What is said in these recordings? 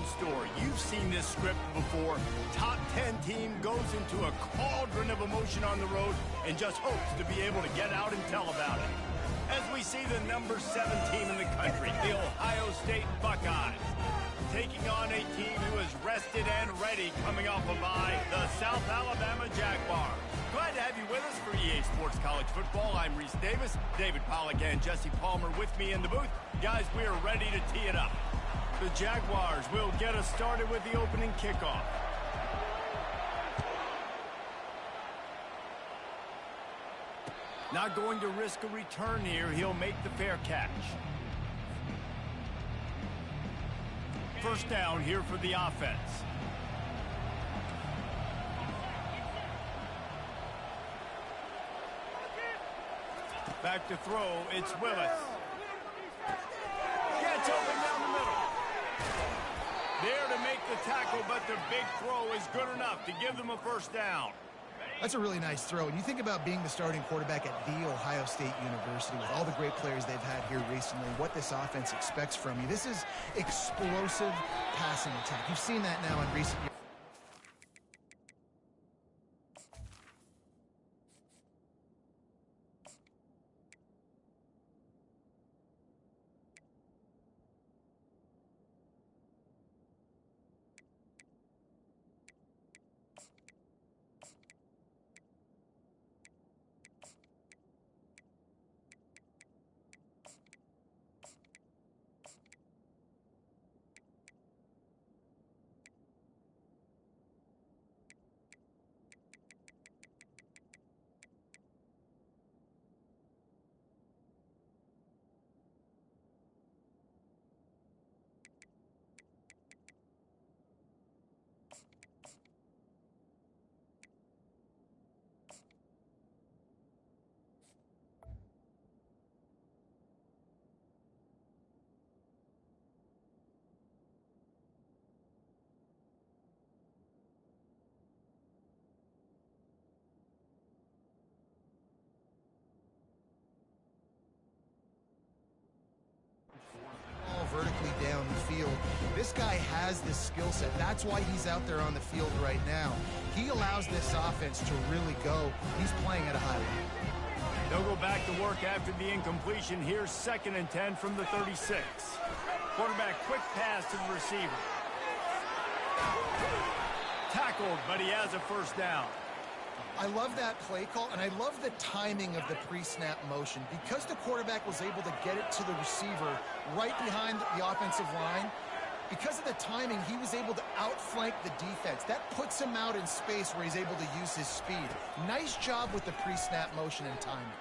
story. You've seen this script before. Top 10 team goes into a cauldron of emotion on the road and just hopes to be able to get out and tell about it. As we see the number 7 team in the country, the Ohio State Buckeyes, taking on a team who is rested and ready coming off a bye, the South Alabama Jaguars. Glad to have you with us for EA Sports College Football. I'm Reese Davis, David Pollack and Jesse Palmer with me in the booth. Guys, we are ready to tee it up. The Jaguars will get us started with the opening kickoff. Not going to risk a return here. He'll make the fair catch. First down here for the offense. Back to throw, it's Willis. Gets open down the middle. There to make the tackle, but the big throw is good enough to give them a first down. That's a really nice throw. And you think about being the starting quarterback at The Ohio State University with all the great players they've had here recently, what this offense expects from you. This is explosive passing attack. You've seen that now in recent years. Vertically down the field. This guy has this skill set. That's why he's out there on the field right now. He allows this offense to really go. He's playing at a high level. They'll go back to work after the incompletion. Here's 2nd and 10 from the 36. Quarterback quick pass to the receiver. Tackled, but he has a first down. I love that play call, and I love the timing of the pre-snap motion. Because the quarterback was able to get it to the receiver right behind the offensive line, because of the timing, he was able to outflank the defense. That puts him out in space where he's able to use his speed. Nice job with the pre-snap motion and timing.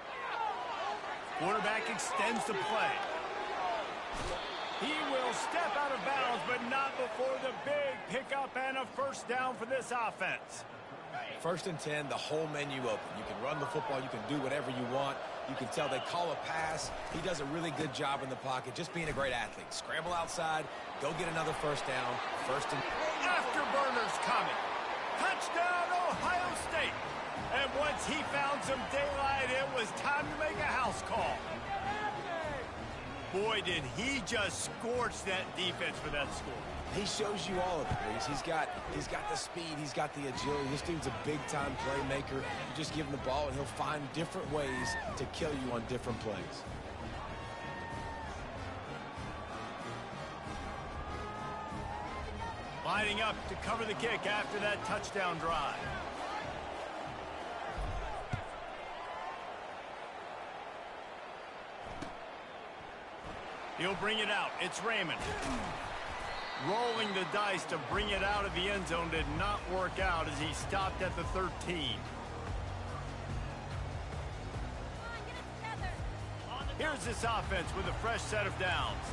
Quarterback extends the play. He will step out of bounds, but not before the big pickup and a first down for this offense. 1st and 10, the whole menu open. You can run the football, you can do whatever you want. You can tell they call a pass. He does a really good job in the pocket, just being a great athlete. Scramble outside, go get another first down. 1st and... Afterburners coming. Touchdown, Ohio State. And once he found some daylight, it was time to make a house call. Boy, did he just scorch that defense for that score. He shows you all of it, Reese. He's got the speed, he's got the agility. This dude's a big-time playmaker. You just give him the ball, and he'll find different ways to kill you on different plays. Lining up to cover the kick after that touchdown drive. He'll bring it out. It's Raymond. Rolling the dice to bring it out of the end zone did not work out as he stopped at the 13. Here's this offense with a fresh set of downs.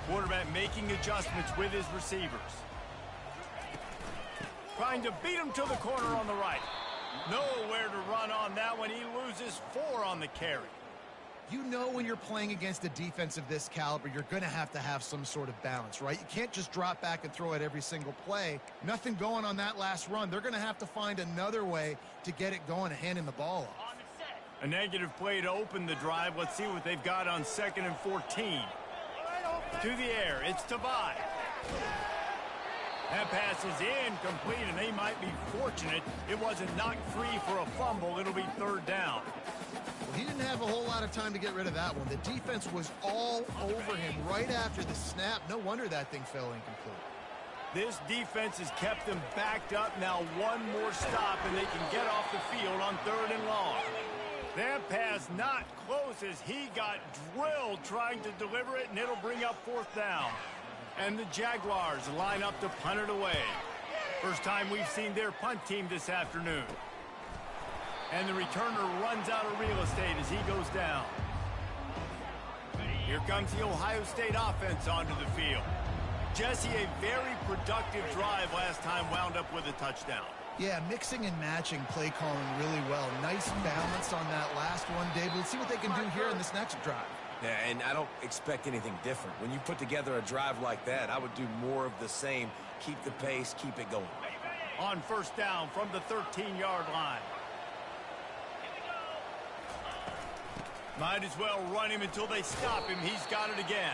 Quarterback making adjustments with his receivers. Trying to beat him to the corner on the right. Nowhere to run on that one. He loses 4 on the carry. You know when you're playing against a defense of this caliber, you're going to have some sort of balance, right? You can't just drop back and throw it every single play. Nothing going on that last run. They're going to have to find another way to get it going and hand him the ball off. A negative play to open the drive. Let's see what they've got on 2nd and 14. To the air, it's Tavai. That pass is incomplete, and they might be fortunate it wasn't knocked free for a fumble. It'll be third down. Well, he didn't have a whole lot of time to get rid of that one. The defense was all over him right after the snap. No wonder that thing fell incomplete. This defense has kept them backed up. Now one more stop, and they can get off the field on third and long. That pass not close as he got drilled trying to deliver it, and it'll bring up fourth down. And the Jaguars line up to punt it away. First time we've seen their punt team this afternoon. And the returner runs out of real estate as he goes down. Here comes the Ohio State offense onto the field. Jesse, a very productive drive last time wound up with a touchdown. Yeah, mixing and matching play calling really well. Nice balance on that last one, Dave. Let's see what they can do here in this next drive. Yeah, and I don't expect anything different. When you put together a drive like that, I would do more of the same. Keep the pace, keep it going. On first down from the 13-yard line. Might as well run him until they stop him. He's got it again.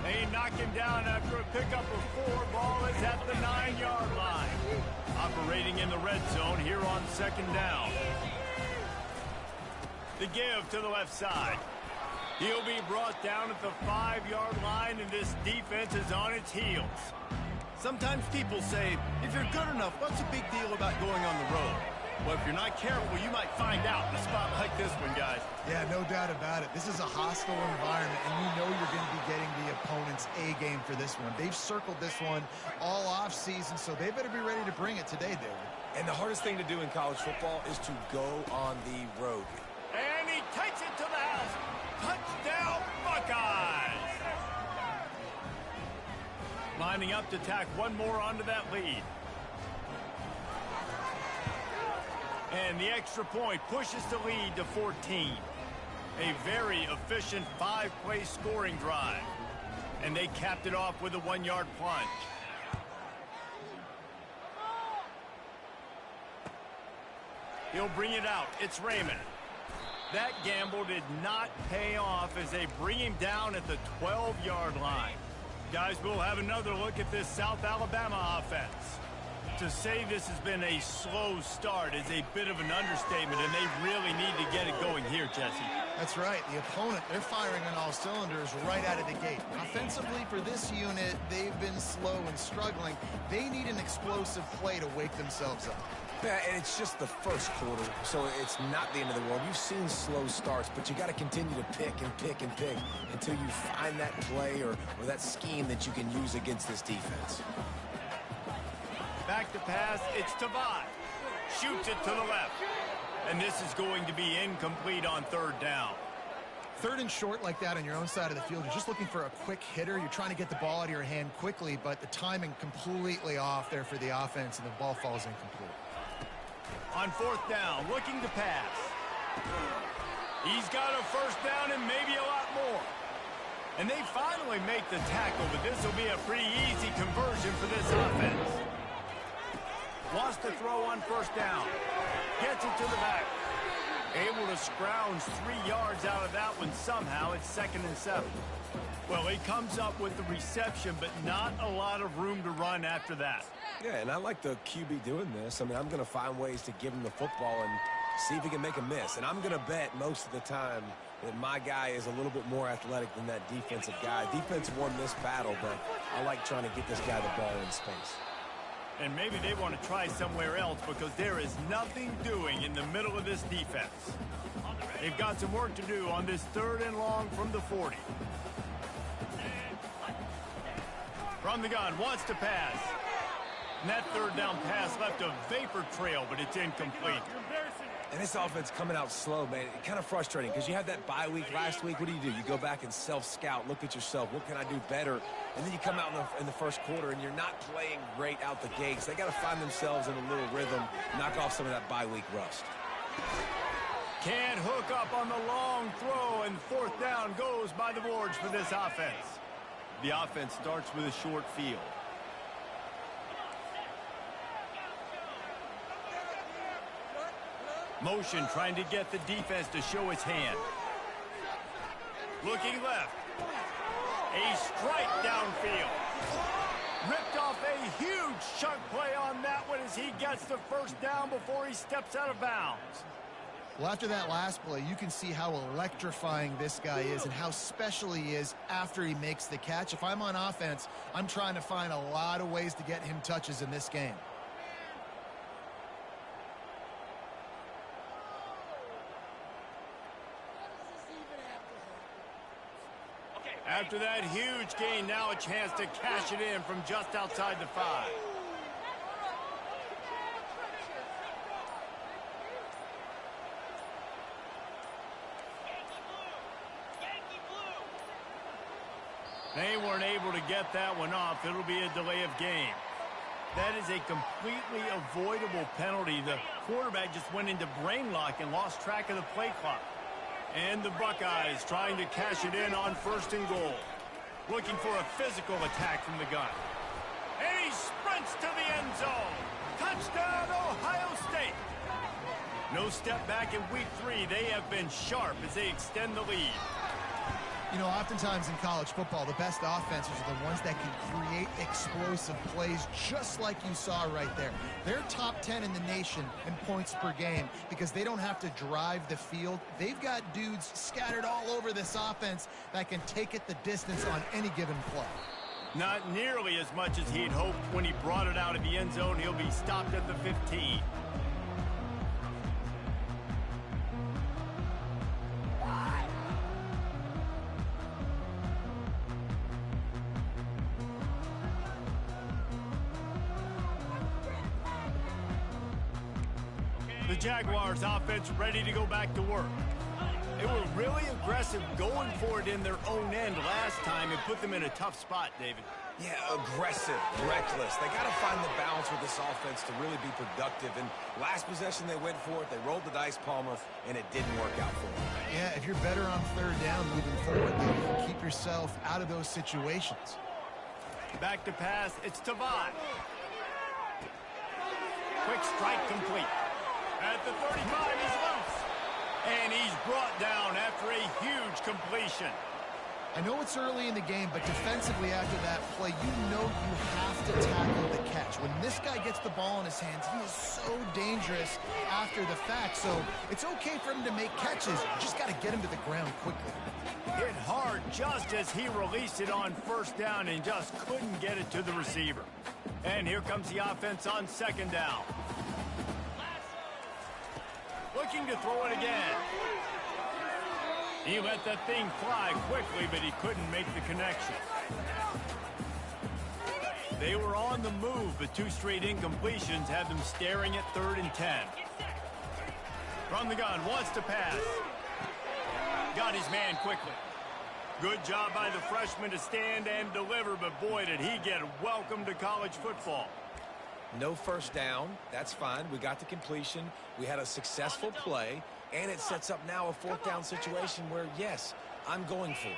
They knock him down after a pickup of 4. Ball is at the 9-yard line. Operating in the red zone here on second down. The give to the left side. He'll be brought down at the 5-yard line, and this defense is on its heels. Sometimes people say, if you're good enough, what's a big deal about going on the road? Well, if you're not careful, you might find out in a spot like this one, guys. Yeah, no doubt about it. This is a hostile environment, and you know you're going to be getting the opponent's A-game for this one. They've circled this one all off-season, so they better be ready to bring it today, David. And the hardest thing to do in college football is to go on the road. And he takes it to the house. Touchdown, Buckeyes! Lining up to tack one more onto that lead. And the extra point pushes the lead to 14. A very efficient 5-play scoring drive. And they capped it off with a 1-yard plunge. He'll bring it out. It's Raymond. That gamble did not pay off as they bring him down at the 12-yard line. Guys, we'll have another look at this South Alabama offense. To say this has been a slow start is a bit of an understatement, and they really need to get it going here, Jesse. That's right. The opponent, they're firing on all cylinders right out of the gate. Offensively, for this unit, they've been slow and struggling. They need an explosive play to wake themselves up. Yeah, and it's just the first quarter, so it's not the end of the world. You've seen slow starts, but you got to continue to pick and pick and pick until you find that play or that scheme that you can use against this defense. Back to pass, it's Tavai. Shoots it to the left. And this is going to be incomplete on third down. Third and short like that on your own side of the field, you're just looking for a quick hitter. You're trying to get the ball out of your hand quickly, but the timing completely off there for the offense, and the ball falls incomplete. On fourth down, looking to pass. He's got a first down and maybe a lot more. And they finally make the tackle, but this will be a pretty easy conversion for this offense. Wants to throw on first down. Gets it to the back. Able to scrounge 3 yards out of that one somehow. It's 2nd and 7. Well, he comes up with the reception, but not a lot of room to run after that. Yeah, and I like the QB doing this. I mean, I'm going to find ways to give him the football and see if he can make a miss. And I'm going to bet most of the time that my guy is a little bit more athletic than that defensive guy. Defense won this battle, but I like trying to get this guy the ball in space. And maybe they want to try somewhere else because there is nothing doing in the middle of this defense. They've got some work to do on this 3rd and long from the 40. From the gun, wants to pass. And that 3rd down pass left a vapor trail, but it's incomplete. And this offense coming out slow, man. It's kind of frustrating because you had that bye week last week. What do? You go back and self-scout, look at yourself. What can I do better? And then you come out in the first quarter, and you're not playing great out the gates. They got to find themselves in a little rhythm, knock off some of that bye week rust. Can't hook up on the long throw, and 4th down goes by the boards for this offense. The offense starts with a short field. Motion trying to get the defense to show its hand. Looking left. A strike downfield. Ripped off a huge chunk play on that one as he gets the first down before he steps out of bounds. Well, after that last play, you can see how electrifying this guy is and how special he is after he makes the catch. If I'm on offense, I'm trying to find a lot of ways to get him touches in this game. After that huge gain, now a chance to cash it in from just outside the 5. They weren't able to get that one off. It'll be a delay of game. That is a completely avoidable penalty. The quarterback just went into brain lock and lost track of the play clock. And the Buckeyes trying to cash it in on 1st and goal. Looking for a physical attack from the gun. And he sprints to the end zone. Touchdown, Ohio State. No step back in week 3. They have been sharp as they extend the lead. You know, oftentimes in college football, the best offenses are the ones that can create explosive plays just like you saw right there. They're top 10 in the nation in points per game because they don't have to drive the field. They've got dudes scattered all over this offense that can take it the distance on any given play. Not nearly as much as he'd hoped when he brought it out of the end zone. He'll be stopped at the 15. The Jaguars offense ready to go back to work. They were really aggressive going for it in their own end last time. It put them in a tough spot, David. Yeah, aggressive, reckless. They got to find the balance with this offense to really be productive. And last possession they went for it. They rolled the dice, Palmer, and it didn't work out for them. Yeah, if you're better on 3rd down moving forward, then keep yourself out of those situations. Back to pass. It's Tavai. Quick strike complete. At the 35, he's loose. And he's brought down after a huge completion. I know it's early in the game, but defensively after that play, you know you have to tackle the catch. When this guy gets the ball in his hands, he is so dangerous after the fact. So it's okay for him to make catches. You just got to get him to the ground quickly. Hit hard just as he released it on 1st down and just couldn't get it to the receiver. And here comes the offense on 2nd down. Looking to throw it again. He let that thing fly quickly, but he couldn't make the connection. They were on the move, but 2 straight incompletions had them staring at 3rd and 10. From the gun, wants to pass. Got his man quickly. Good job by the freshman to stand and deliver, but boy, did he get welcome to college football. No 1st down. That's fine. We got the completion. We had a successful play. And it sets up now a 4th down situation where, yes, I'm going for it.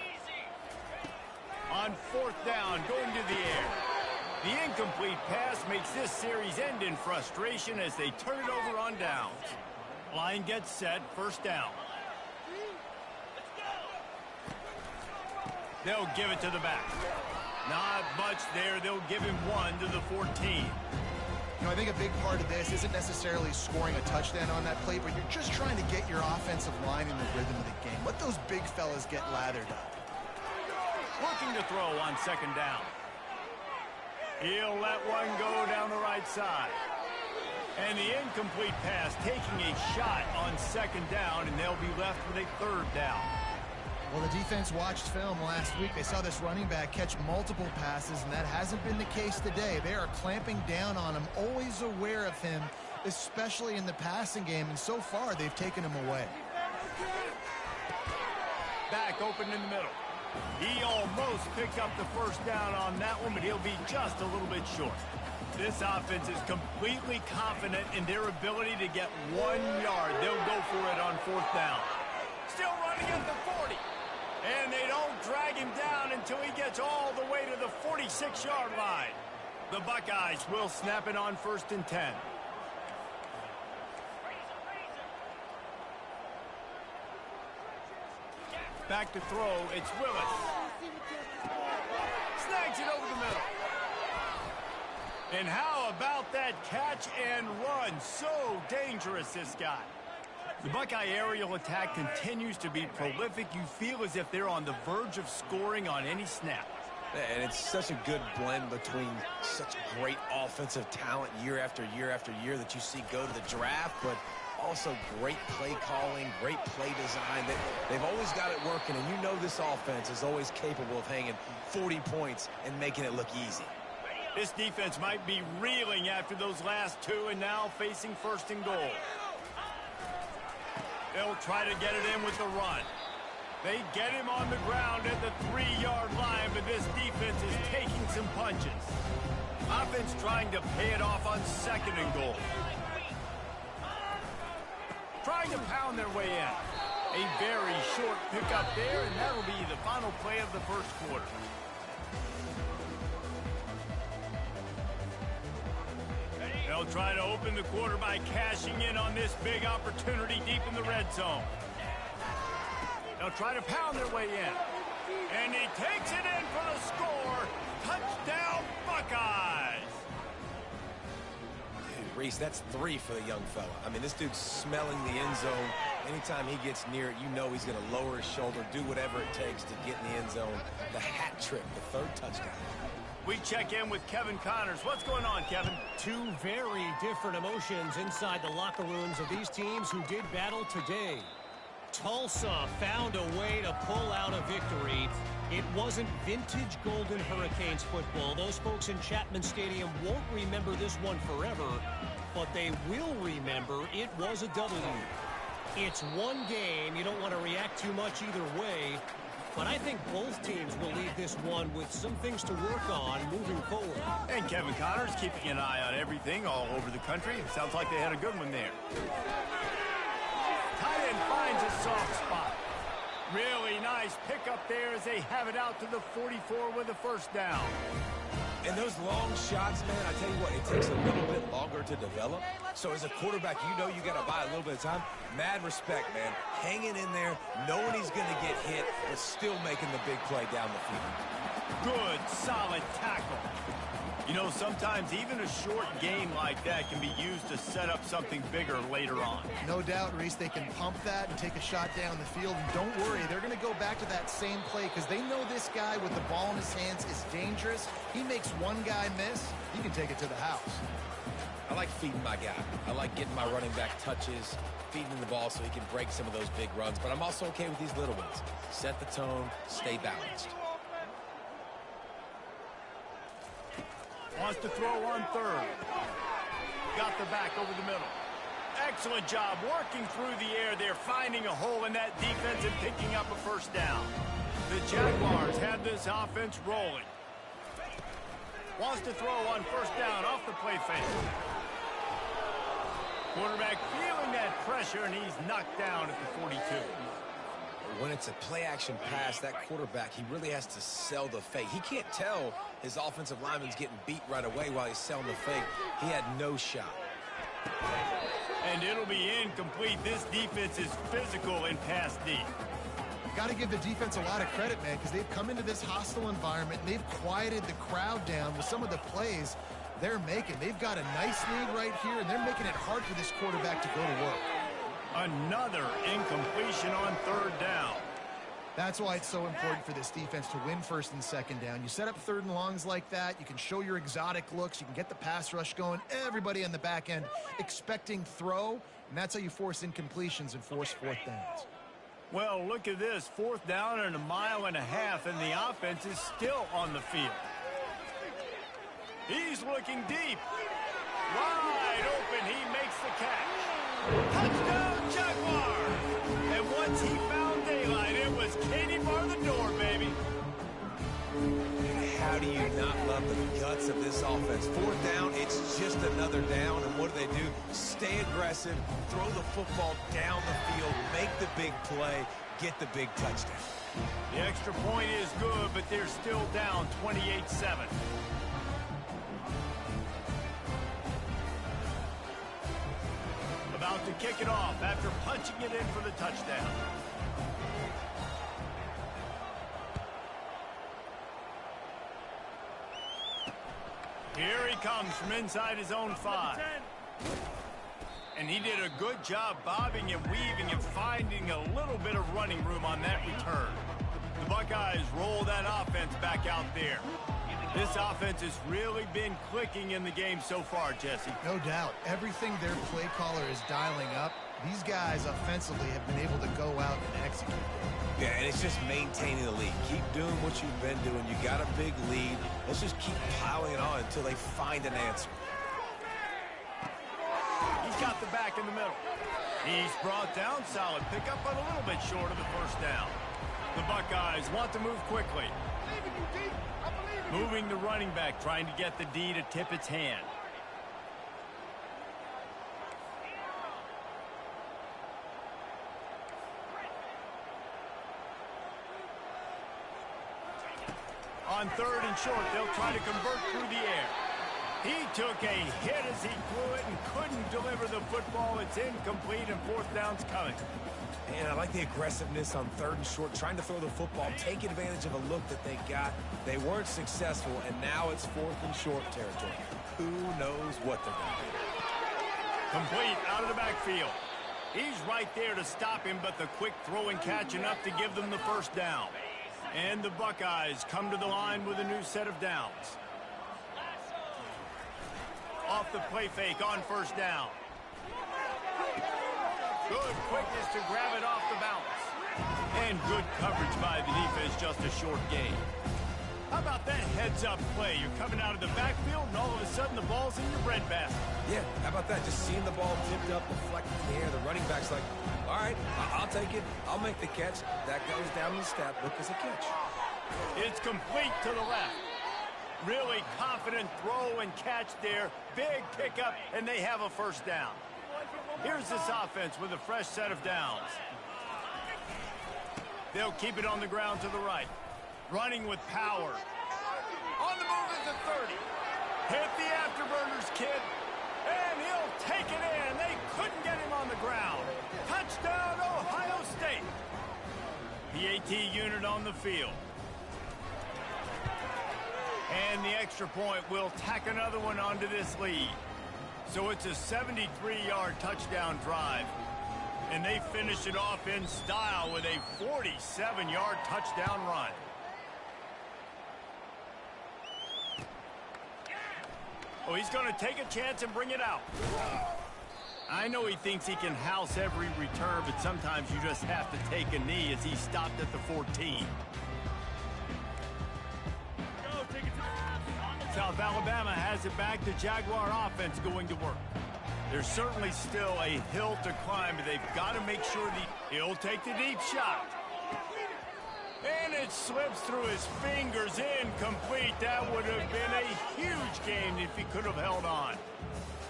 On 4th down, going to the air. The incomplete pass makes this series end in frustration as they turn it over on downs. Line gets set, 1st down. They'll give it to the back. Not much there. They'll give him 1 to the 14. You know, I think a big part of this isn't necessarily scoring a touchdown on that play, but you're just trying to get your offensive line in the rhythm of the game. Let those big fellas get lathered up. Looking to throw on 2nd down. He'll let one go down the right side. And the incomplete pass taking a shot on 2nd down, and they'll be left with a 3rd down. Well, the defense watched film last week. They saw this running back catch multiple passes, and that hasn't been the case today. They are clamping down on him, always aware of him, especially in the passing game, and so far they've taken him away. Back open in the middle. He almost picked up the 1st down on that one, but he'll be just a little bit short. This offense is completely confident in their ability to get 1 yard. They'll go for it on 4th down. Still running at the 40. And they don't drag him down until he gets all the way to the 46-yard line. The Buckeyes will snap it on 1st and 10. Back to throw, it's Willis. Snags it over the middle. And how about that catch and run? So dangerous, this guy. The Buckeye aerial attack continues to be prolific. You feel as if they're on the verge of scoring on any snap. And it's such a good blend between such great offensive talent year after year after year that you see go to the draft, but also great play calling, great play design. They've always got it working, and you know this offense is always capable of hanging 40 points and making it look easy. This defense might be reeling after those last two and now facing first and goal. They'll try to get it in with the run. They get him on the ground at the 3-yard line, but this defense is taking some punches. Offense trying to pay it off on second and goal. Trying to pound their way in. A very short pickup there, and that'll be the final play of the first quarter. They'll try to open the quarter by cashing in on this big opportunity deep in the red zone. They'll try to pound their way in. And he takes it in for the score. Touchdown, Buckeyes! Dude, Reese, that's 3 for the young fella. I mean, this dude's smelling the end zone. Anytime he gets near it, you know he's going to lower his shoulder, do whatever it takes to get in the end zone. The hat trick, the 3rd touchdown. We check in with Kevin Connors. What's going on, Kevin? Two very different emotions inside the locker rooms of these teams who did battle today. Tulsa found a way to pull out a victory. It wasn't vintage Golden Hurricanes football. Those folks in Chapman Stadium won't remember this one forever, but they will remember it was a W. It's one game. You don't want to react too much either way. But I think both teams will leave this one with some things to work on moving forward. And Kevin Connors keeping an eye on everything all over the country. Sounds like they had a good one there. Tight end finds a soft spot. Really nice pickup there as they have it out to the 44 with a first down. And those long shots, man, I tell you what, it takes a little bit longer to develop. So as a quarterback, you know you got to buy a little bit of time. Mad respect, man. Hanging in there, knowing he's going to get hit, but still making the big play down the field. Good, solid tackle. You know, sometimes even a short game like that can be used to set up something bigger later on. No doubt, Reese, they can pump that and take a shot down the field. And don't worry, they're going to go back to that same play because they know this guy with the ball in his hands is dangerous. He makes one guy miss, he can take it to the house. I like feeding my guy. I like getting my running back touches, feeding him the ball so he can break some of those big runs. But I'm also okay with these little ones. Set the tone, stay balanced. Wants to throw on 3rd. Got the back over the middle. Excellent job working through the air there, finding a hole in that defense and picking up a first down. The Jaguars have this offense rolling. Wants to throw on first down off the play fake. Quarterback feeling that pressure, and he's knocked down at the 42. When it's a play-action pass, that quarterback, he really has to sell the fake. He can't tell his offensive lineman's getting beat right away while he's selling the fake. He had no shot. And it'll be incomplete. This defense is physical in pass D. Got to give the defense a lot of credit, man, because they've come into this hostile environment and they've quieted the crowd down with some of the plays they're making. They've got a nice lead right here, and they're making it hard for this quarterback to go to work. Another incompletion on 3rd down. That's why it's so important for this defense to win 1st and 2nd down. You set up 3rd and longs like that, you can show your exotic looks, you can get the pass rush going, everybody on the back end expecting throw, and that's how you force incompletions and force 4th downs. Well, look at this. 4th down and 1.5 miles, and the offense is still on the field. He's looking deep. Wide open, he makes the catch. Touchdown, Jaguars! And once he found daylight, it was Katie bar the door, baby. How do you not love the guts of this offense? 4th down, it's just another down, and what do? Stay aggressive, throw the football down the field, make the big play, get the big touchdown. The extra point is good, but they're still down 28-7. About to kick it off after punching it in for the touchdown. Here he comes from inside his own 5. And he did a good job bobbing and weaving and finding a little bit of running room on that return. The Buckeyes roll that offense back out there. This offense has really been clicking in the game so far, Jesse. No doubt. Everything their play caller is dialing up, these guys offensively have been able to go out and execute. Yeah, and it's just maintaining the lead. Keep doing what you've been doing. You got a big lead. Let's just keep piling it on until they find an answer. He's got the back in the middle. He's brought down. Solid pickup, but a little bit short of the first down. The Buckeyes want to move quickly. Moving the running back, trying to get the D to tip its hand. On 3rd and short, they'll try to convert through the air. He took a hit as he threw it and couldn't deliver the football. It's incomplete and 4th down's coming. And I like the aggressiveness on 3rd and short, trying to throw the football, take advantage of a look that they got. They weren't successful, and now it's 4th and short territory. Who knows what they're going to do? Complete out of the backfield. He's right there to stop him, but the quick throw and catch enough to give them the first down. And the Buckeyes come to the line with a new set of downs. Off the play fake on 1st down. Good quickness to grab it off the bounce. And good coverage by the defense, just a short gain. How about that heads-up play? You're coming out of the backfield, and all of a sudden the ball's in your breadbasket. Yeah, how about that? Just seeing the ball tipped up, deflected in the air. The running back's like, all right, I'll take it. I'll make the catch. That goes down the stat book as a catch. It's complete to the left. Really confident throw and catch there. Big pickup, and they have a first down. Here's this offense with a fresh set of downs. They'll keep it on the ground to the right. Running with power. On the move at the 30. Hit the afterburners, kid. And he'll take it in. They couldn't get him on the ground. Touchdown, Ohio State. PAT unit on the field. And the extra point will tack another one onto this lead. So it's a 73-yard touchdown drive. And they finish it off in style with a 47-yard touchdown run. Oh, he's going to take a chance and bring it out. I know he thinks he can house every return, but sometimes you just have to take a knee as he stopped at the 14. South Alabama has it back. The Jaguar offense going to work. There's certainly still a hill to climb, but they've got to make sure he'll take the deep shot. And it slips through his fingers, incomplete. That would have been a huge gain if he could have held on.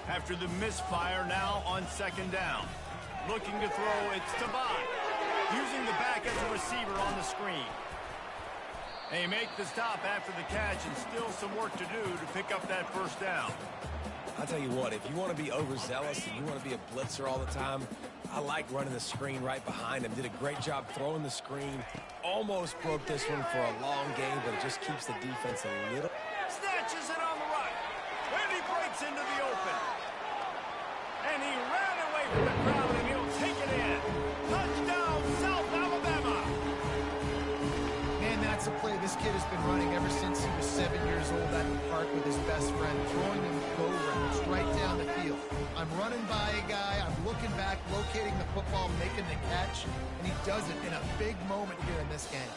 After the misfire, now on 2nd down. Looking to throw, it's Tabak. Using the back as a receiver on the screen. They make the stop after the catch, and still some work to do to pick up that first down. I'll tell you what, if you want to be overzealous and you want to be a blitzer all the time, I like running the screen right behind him. Did a great job throwing the screen. Almost broke this one for a long game, but it just keeps the defense a little. Snatches it on the right. And he breaks into the open. And he ran away from the crowd, and he'll take it in. Touchdown, South Alabama. Man, that's a play this kid has been running ever since he was 7 years old at the park with his best friend, throwing him go routes right down the field. I'm running by a guy, I'm looking back, locating the football, making the catch, and he does it in a big moment here in this game.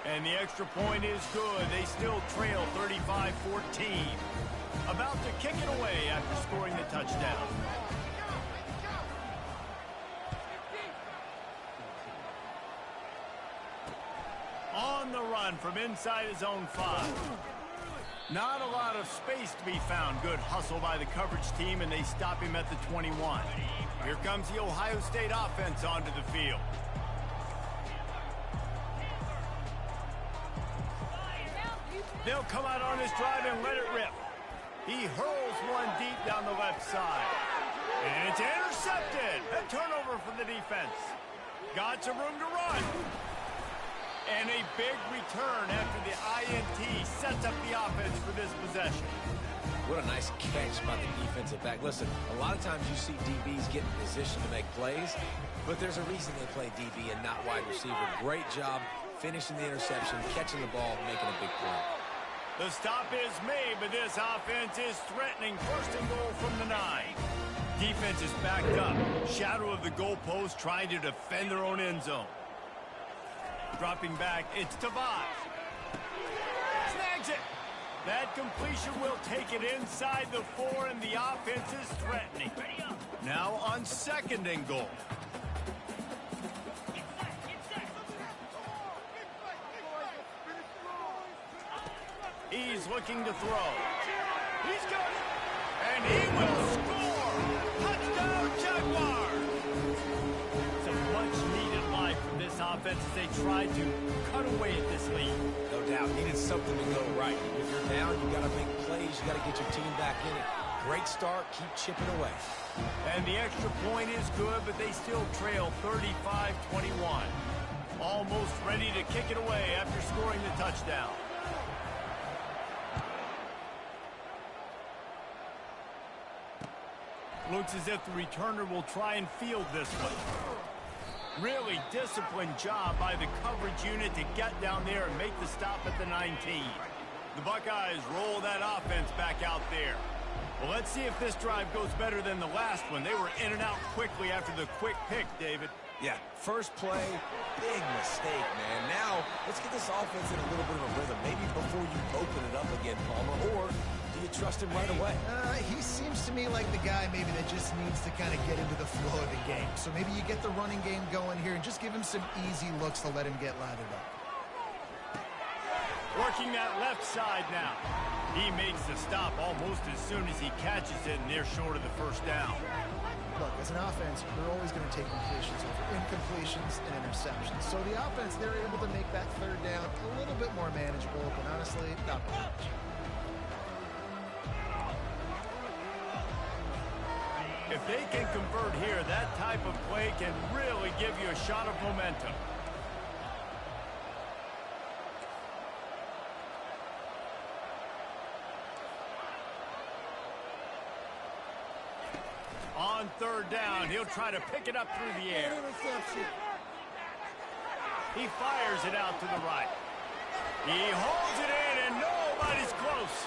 And the extra point is good. They still trail 35-14. About to kick it away after scoring the touchdown. On the run from inside his own 5. Not a lot of space to be found. Good hustle by the coverage team, and they stop him at the 21. Here comes the Ohio State offense onto the field. They'll come out on this drive and let it rip. He hurls one deep down the left side. And it's intercepted. A turnover for the defense. Got some room to run. And a big return after the INT sets up the offense for this possession. What a nice catch by the defensive back. Listen, a lot of times you see DBs get in position to make plays, but there's a reason they play DB and not wide receiver. Great job finishing the interception, catching the ball, making a big play. The stop is made, but this offense is threatening. First and goal from the 9. Defense is backed up. Shadow of the goalpost trying to defend their own end zone. Dropping back, it's Tavai. Snags it. That completion will take it inside the 4, and the offense is threatening. Now on second and goal. He's looking to throw. He's got it. And he will score. Touchdown, Jaguars. It's a much-needed life from this offense as they try to cut away at this lead. No doubt, needed something to go right. If you're down, you got to make plays. You got to get your team back in it. Great start. Keep chipping away. And the extra point is good, but they still trail 35-21. Almost ready to kick it away after scoring the touchdown. Looks as if the returner will try and field this one. Really disciplined job by the coverage unit to get down there and make the stop at the 19. The Buckeyes roll that offense back out there. Well, let's see if this drive goes better than the last one. They were in and out quickly after the quick pick, David. Yeah, first play, big mistake, man. Now, let's get this offense in a little bit of a rhythm. Maybe before you open it up again, Palmer, or do you trust him right away? He seems to me like the guy maybe that just needs to kind of get into the flow of the game. So maybe you get the running game going here and just give him some easy looks to let him get lathered up. Working that left side now. He makes the stop almost as soon as he catches it, and they're short of the first down. Look, as an offense, you're always going to take completions over incompletions and interceptions. So the offense, they're able to make that third down a little bit more manageable, but honestly, not by much. If they can convert here, that type of play can really give you a shot of momentum. On third down, he'll try to pick it up through the air. He fires it out to the right. He holds it in, and nobody's close.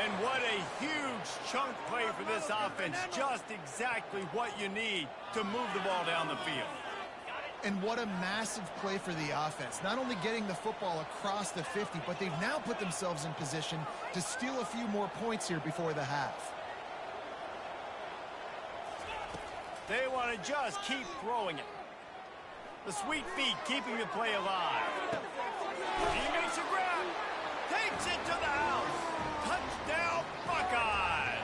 And what a huge chunk play for this offense. Just exactly what you need to move the ball down the field. And what a massive play for the offense. Not only getting the football across the 50, but they've now put themselves in position to steal a few more points here before the half. They want to just keep throwing it. The sweet feet keeping the play alive. He makes a grab. Takes it to the house. Touchdown, Buckeyes.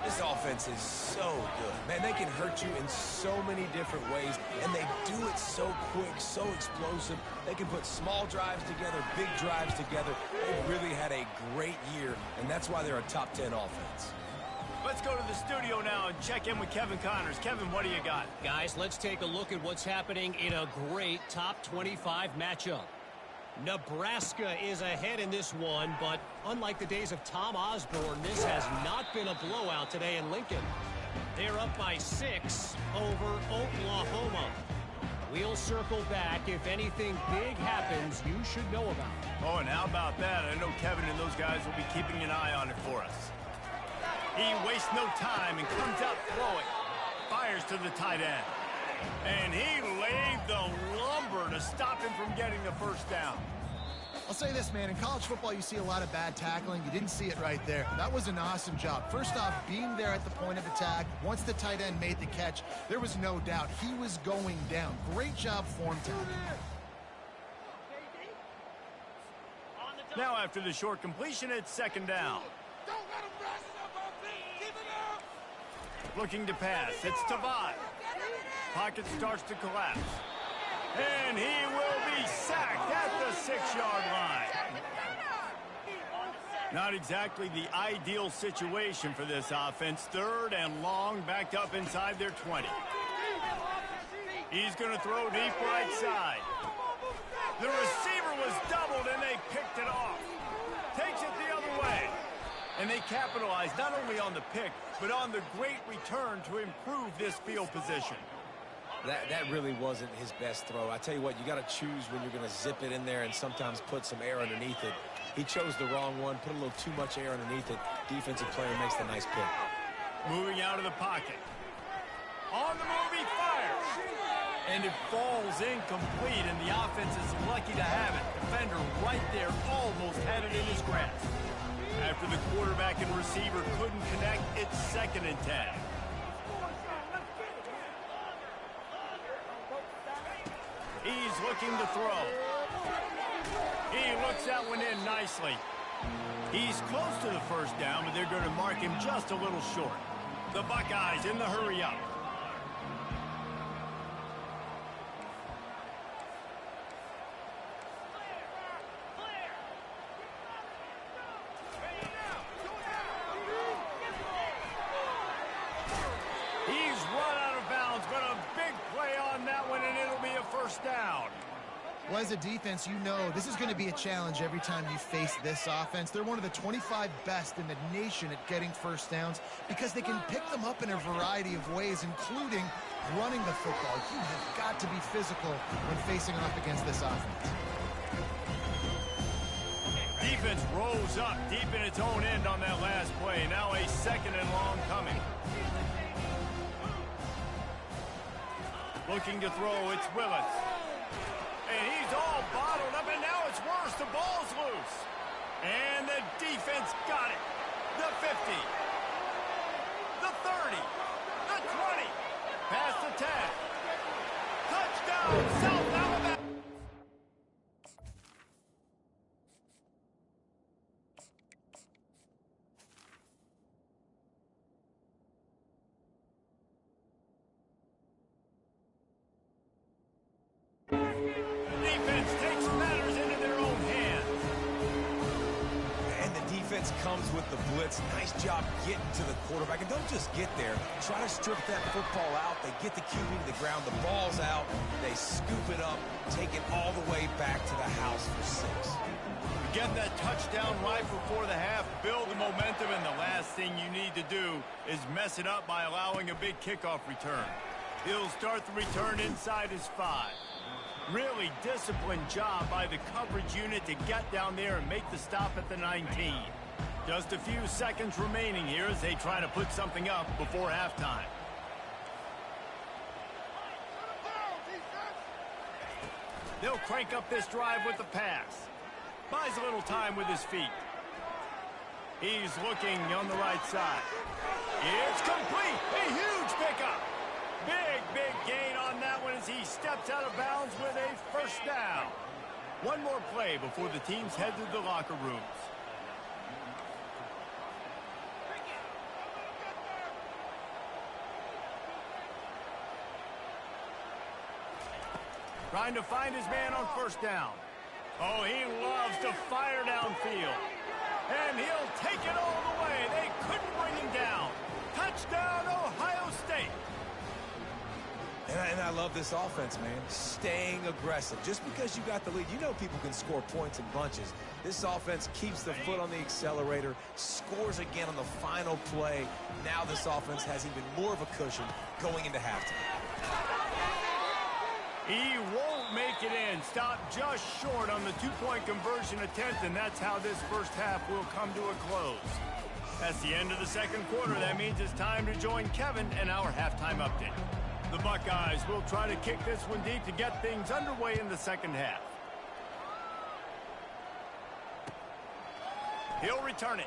This offense is so good. Man, they can hurt you in so many different ways, and they do it so quick, so explosive. They can put small drives together, big drives together. They've really had a great year, and that's why they're a top 10 offense. Let's go to the studio now and check in with Kevin Connors. Kevin, what do you got? Guys, let's take a look at what's happening in a great top 25 matchup. Nebraska is ahead in this one, but unlike the days of Tom Osborne, this has not been a blowout today in Lincoln. They're up by 6 over Oklahoma. We'll circle back. If anything big happens, you should know about it. Oh, and how about that? I know Kevin and those guys will be keeping an eye on it for us. He wastes no time and comes out throwing. Fires to the tight end. And he laid the lumber to stop him from getting the first down. I'll say this, man. In college football, you see a lot of bad tackling. You didn't see it right there. That was an awesome job. First off, being there at the point of attack. Once the tight end made the catch, there was no doubt he was going down. Great job form tackling. Now after the short completion, it's second down. Looking to pass. It's Tavai. Pocket starts to collapse. And he will be sacked at the 6-yard line. Not exactly the ideal situation for this offense. Third and long, backed up inside their 20. He's going to throw deep right side. The receiver was doubled, and they picked it off. Takes it the other way. And they capitalized not only on the pick, but on the great return to improve this field position. That really wasn't his best throw. I tell you what, you got to choose when you're going to zip it in there and sometimes put some air underneath it. He chose the wrong one, put a little too much air underneath it. Defensive player makes the nice pick. Moving out of the pocket. On the move, he fires. And it falls incomplete, and the offense is lucky to have it. Defender right there almost had it in his grasp. After the quarterback and receiver couldn't connect, it's 2nd and 10. He's looking to throw. He looks that one in nicely. He's close to the first down, but they're going to mark him just a little short. The Buckeyes in the hurry up. He's run out of bounds, but a big play on that one, and it'll be a first down. Well, as a defense, you know this is going to be a challenge every time you face this offense. They're one of the 25 best in the nation at getting first downs because they can pick them up in a variety of ways, including running the football. You have got to be physical when facing off against this offense. Defense rolls up deep in its own end on that last play. Now a 2nd and long coming. Looking to throw, it's Willis. And he's all bottled up, and now it's worse. The ball's loose. And the defense got it. The 50. The 30. The 20. Past the 10. Touchdown, South Alabama. Defense takes matters into their own hands. And the defense comes with the blitz. Nice job getting to the quarterback. And don't just get there. Try to strip that football out. They get the QB to the ground. The ball's out. They scoop it up, take it all the way back to the house for 6. Get that touchdown right before the half, build the momentum, and the last thing you need to do is mess it up by allowing a big kickoff return. He'll start the return inside his 5. Really disciplined job by the coverage unit to get down there and make the stop at the 19. Just a few seconds remaining here as they try to put something up before halftime. They'll crank up this drive with the pass. Buys a little time with his feet. He's looking on the right side. It's complete. A huge pickup. Big gain on that one as he steps out of bounds with a first down. One more play before the teams head to the locker rooms. Trying to find his man on first down. Oh, he loves to fire downfield. And he'll take it all the way. They couldn't bring him down. Touchdown, Ohio State. And I love this offense, man. Staying aggressive. Just because you got the lead, you know people can score points in bunches. This offense keeps the foot on the accelerator, scores again on the final play. Now this offense has even more of a cushion going into halftime. He won't make it in. Stopped just short on the two-point conversion attempt, and that's how this first half will come to a close. That's the end of the second quarter. That means it's time to join Kevin and our halftime update. The Buckeyes will try to kick this one deep to get things underway in the second half. He'll return it.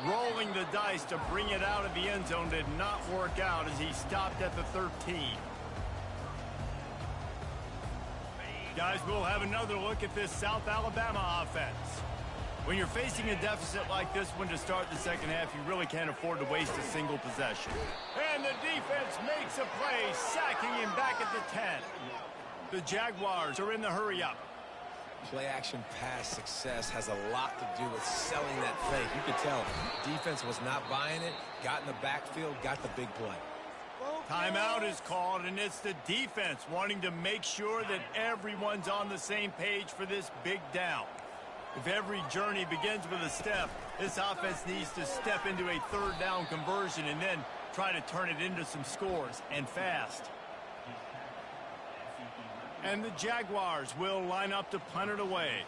Rolling the dice to bring it out of the end zone did not work out as he stopped at the 13. Guys, we'll have another look at this South Alabama offense. When you're facing a deficit like this one to start the second half, you really can't afford to waste a single possession. And the defense makes a play, sacking him back at the 10. The Jaguars are in the hurry-up. Play-action pass success has a lot to do with selling that fake. You could tell defense was not buying it, got in the backfield, got the big play. Timeout is called, and it's the defense wanting to make sure that everyone's on the same page for this big down. If every journey begins with a step, this offense needs to step into a third down conversion and then try to turn it into some scores, and fast. And the Jaguars will line up to punt it away.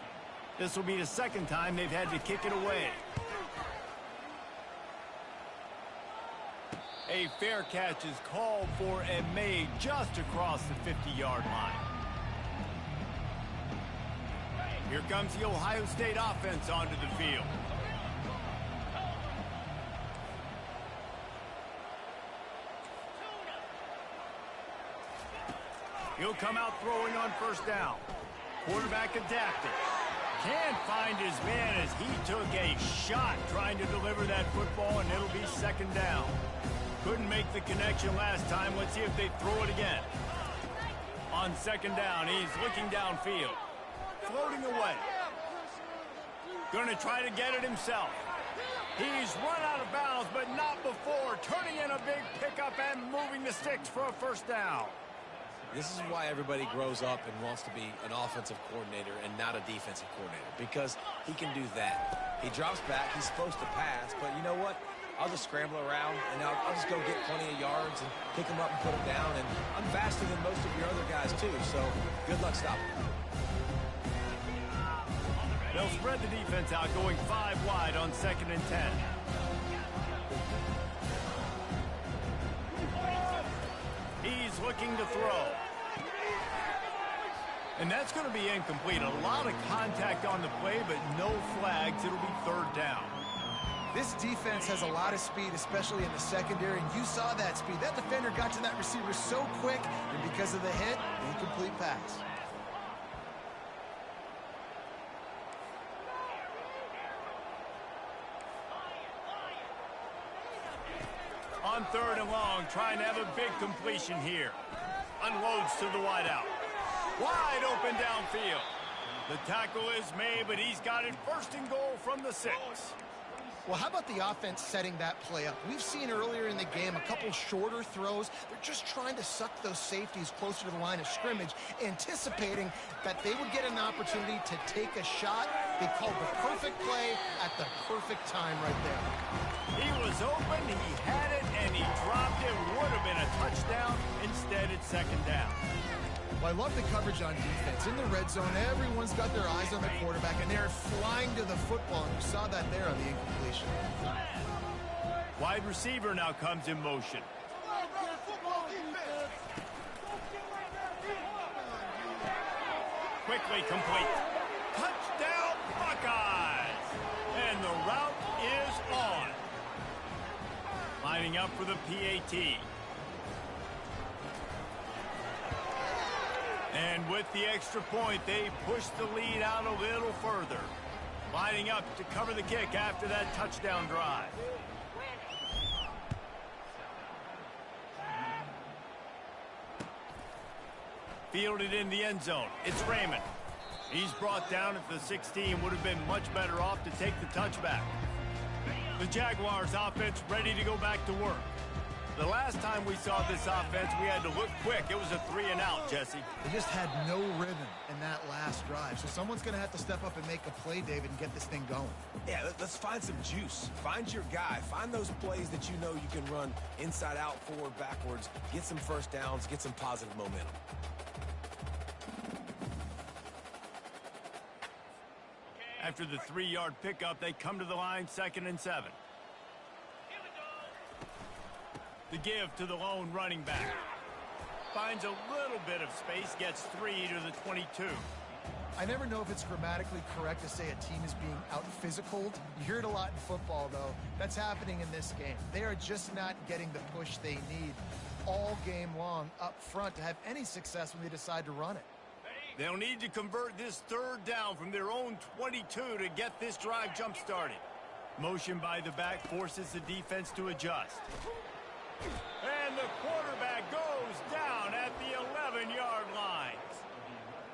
This will be the second time they've had to kick it away. A fair catch is called for and made just across the 50-yard line. Here comes the Ohio State offense onto the field. He'll come out throwing on first down. Quarterback adapted. Can't find his man as he took a shot trying to deliver that football, and it'll be second down. Couldn't make the connection last time. Let's see if they throw it again. On second down, he's looking downfield. Floating away. Going to try to get it himself. He's run out of bounds, but not before turning in a big pickup and moving the sticks for a first down. This is why everybody grows up and wants to be an offensive coordinator and not a defensive coordinator, because he can do that. He drops back, he's supposed to pass, but you know what? I'll just scramble around, and I'll just go get plenty of yards and pick them up and put them down, and I'm faster than most of your other guys too, so good luck stopping. They'll spread the defense out, going 5 wide on 2nd and 10. He's looking to throw. And that's going to be incomplete. A lot of contact on the play, but no flags. It'll be third down. This defense has a lot of speed, especially in the secondary, and you saw that speed. That defender got to that receiver so quick, and because of the hit, incomplete pass. On 3rd and long, trying to have a big completion here. Unloads to the wideout. Wide open downfield. The tackle is made, but he's got it 1st and goal from the 6. Well, how about the offense setting that play up? We've seen earlier in the game a couple shorter throws. They're just trying to suck those safeties closer to the line of scrimmage, anticipating that they would get an opportunity to take a shot. They called the perfect play at the perfect time right there. He was open, he had it, and he dropped it. Would have been a touchdown. Instead, it's 2nd down. Well, I love the coverage on defense. In the red zone, everyone's got their eyes on the quarterback, and they're flying to the football, and you saw that there on the incompletion. Wide receiver now comes in motion. Quickly complete. Touchdown, Buckeyes! And the route is on. Lining up for the PAT. And with the extra point, they push the lead out a little further. Lining up to cover the kick after that touchdown drive. Fielded in the end zone. It's Raymond. He's brought down at the 16. Would have been much better off to take the touchback. The Jaguars offense ready to go back to work. The last time we saw this offense, we had to look quick. It was a 3-and-out, Jesse. They just had no rhythm in that last drive. So someone's going to have to step up and make a play, David, and get this thing going. Yeah, let's find some juice. Find your guy. Find those plays that you know you can run inside out, forward, backwards. Get some first downs. Get some positive momentum. After the 3-yard pickup, they come to the line, 2nd and 7. The give to the lone running back. Finds a little bit of space, gets 3 to the 22. I never know if it's grammatically correct to say a team is being out-physicaled. You hear it a lot in football, though. That's happening in this game. They are just not getting the push they need all game long up front to have any success when they decide to run it. They'll need to convert this 3rd down from their own 22 to get this drive jump-started. Motion by the back forces the defense to adjust. And the quarterback goes down at the 11-yard line.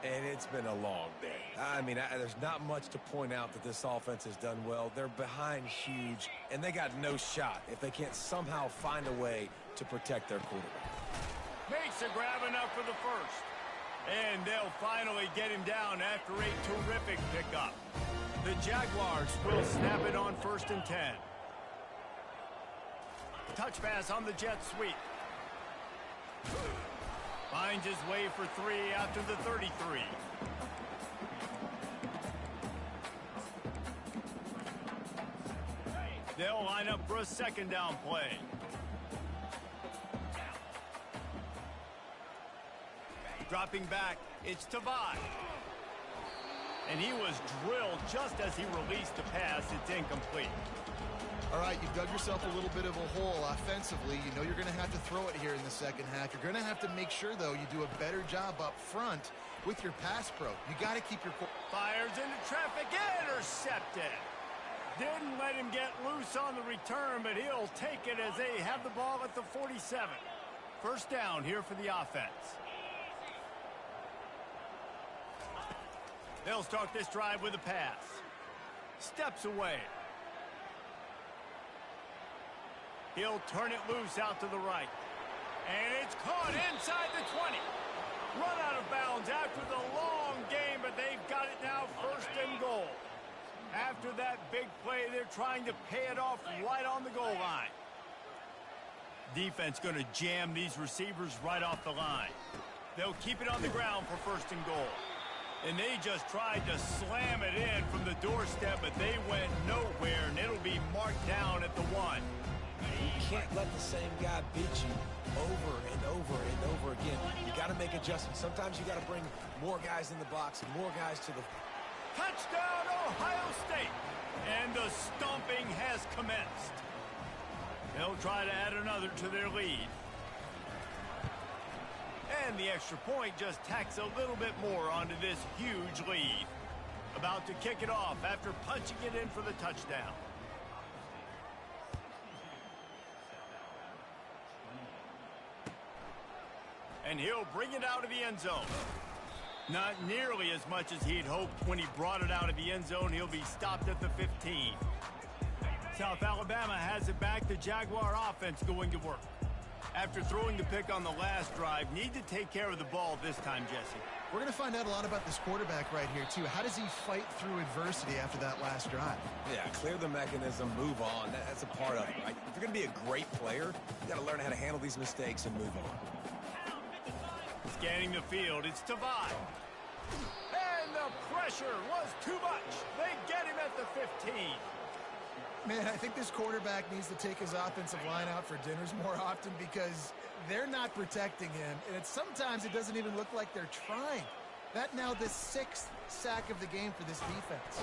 And it's been a long day. I mean, there's not much to point out that this offense has done well. They're behind huge, and they got no shot if they can't somehow find a way to protect their quarterback. Makes a grab enough for the first. And they'll finally get him down after a terrific pickup. The Jaguars will snap it on 1st and 10. Touch pass on the jet sweep. Finds his way for 3 after the 33. They'll line up for a 2nd down play. Dropping back, it's Tavai. And he was drilled just as he released the pass. It's incomplete. All right, you've dug yourself a little bit of a hole offensively. You know you're going to have to throw it here in the second half. You're going to have to make sure, though, you do a better job up front with your pass pro. You got to keep your... Fires into traffic, intercepted. Didn't let him get loose on the return, but he'll take it as they have the ball at the 47. 1st down here for the offense. They'll start this drive with a pass. Steps away. He'll turn it loose out to the right. And it's caught inside the 20. Run out of bounds after the long game, but they've got it now 1st and goal. After that big play, they're trying to pay it off right on the goal line. Defense going to jam these receivers right off the line. They'll keep it on the ground for 1st and goal. And they just tried to slam it in from the doorstep, but they went nowhere, and it'll be marked down at the 1. You can't let the same guy beat you over and over and over again. You got to make adjustments. Sometimes you got to bring more guys in the box and more guys to the... Touchdown, Ohio State! And the stomping has commenced. They'll try to add another to their lead. And the extra point just tacks a little bit more onto this huge lead. About to kick it off after punching it in for the touchdown. And he'll bring it out of the end zone. Not nearly as much as he'd hoped when he brought it out of the end zone. He'll be stopped at the 15. South Alabama has it back. The Jaguar offense going to work. After throwing the pick on the last drive, need to take care of the ball this time, Jesse. We're going to find out a lot about this quarterback right here, too. How does he fight through adversity after that last drive? Yeah, clear the mechanism, move on. That's a part of it, right? If you're going to be a great player, you got to learn how to handle these mistakes and move on. Scanning the field, it's Tavai. And the pressure was too much. They get him at the 15. Man, I think this quarterback needs to take his offensive line out for dinners more often because they're not protecting him. And sometimes it doesn't even look like they're trying. That now the 6th sack of the game for this defense.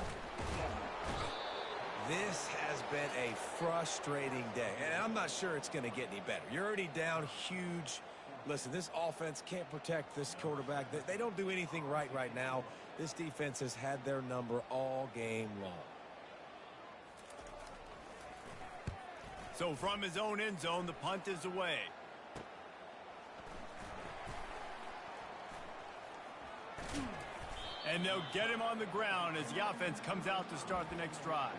This has been a frustrating day, and I'm not sure it's going to get any better. You're already down huge. Listen, this offense can't protect this quarterback. They don't do anything right now. This defense has had their number all game long. So from his own end zone, the punt is away. And they'll get him on the ground as the offense comes out to start the next drive.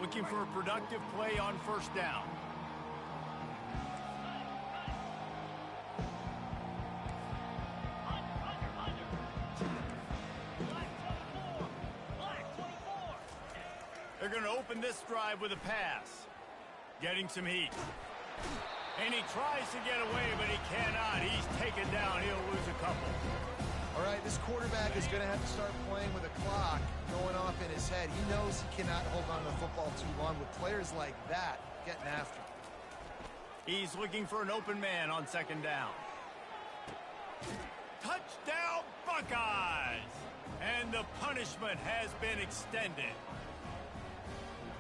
Looking for a productive play on 1st down. They're going to open this drive with a pass. Getting some heat. And he tries to get away, but he cannot. He's taken down. He'll lose a couple. All right, this quarterback is going to have to start playing with a clock going off in his head. He knows he cannot hold on to the football too long with players like that getting after him. He's looking for an open man on 2nd down. Touchdown, Buckeyes! And the punishment has been extended.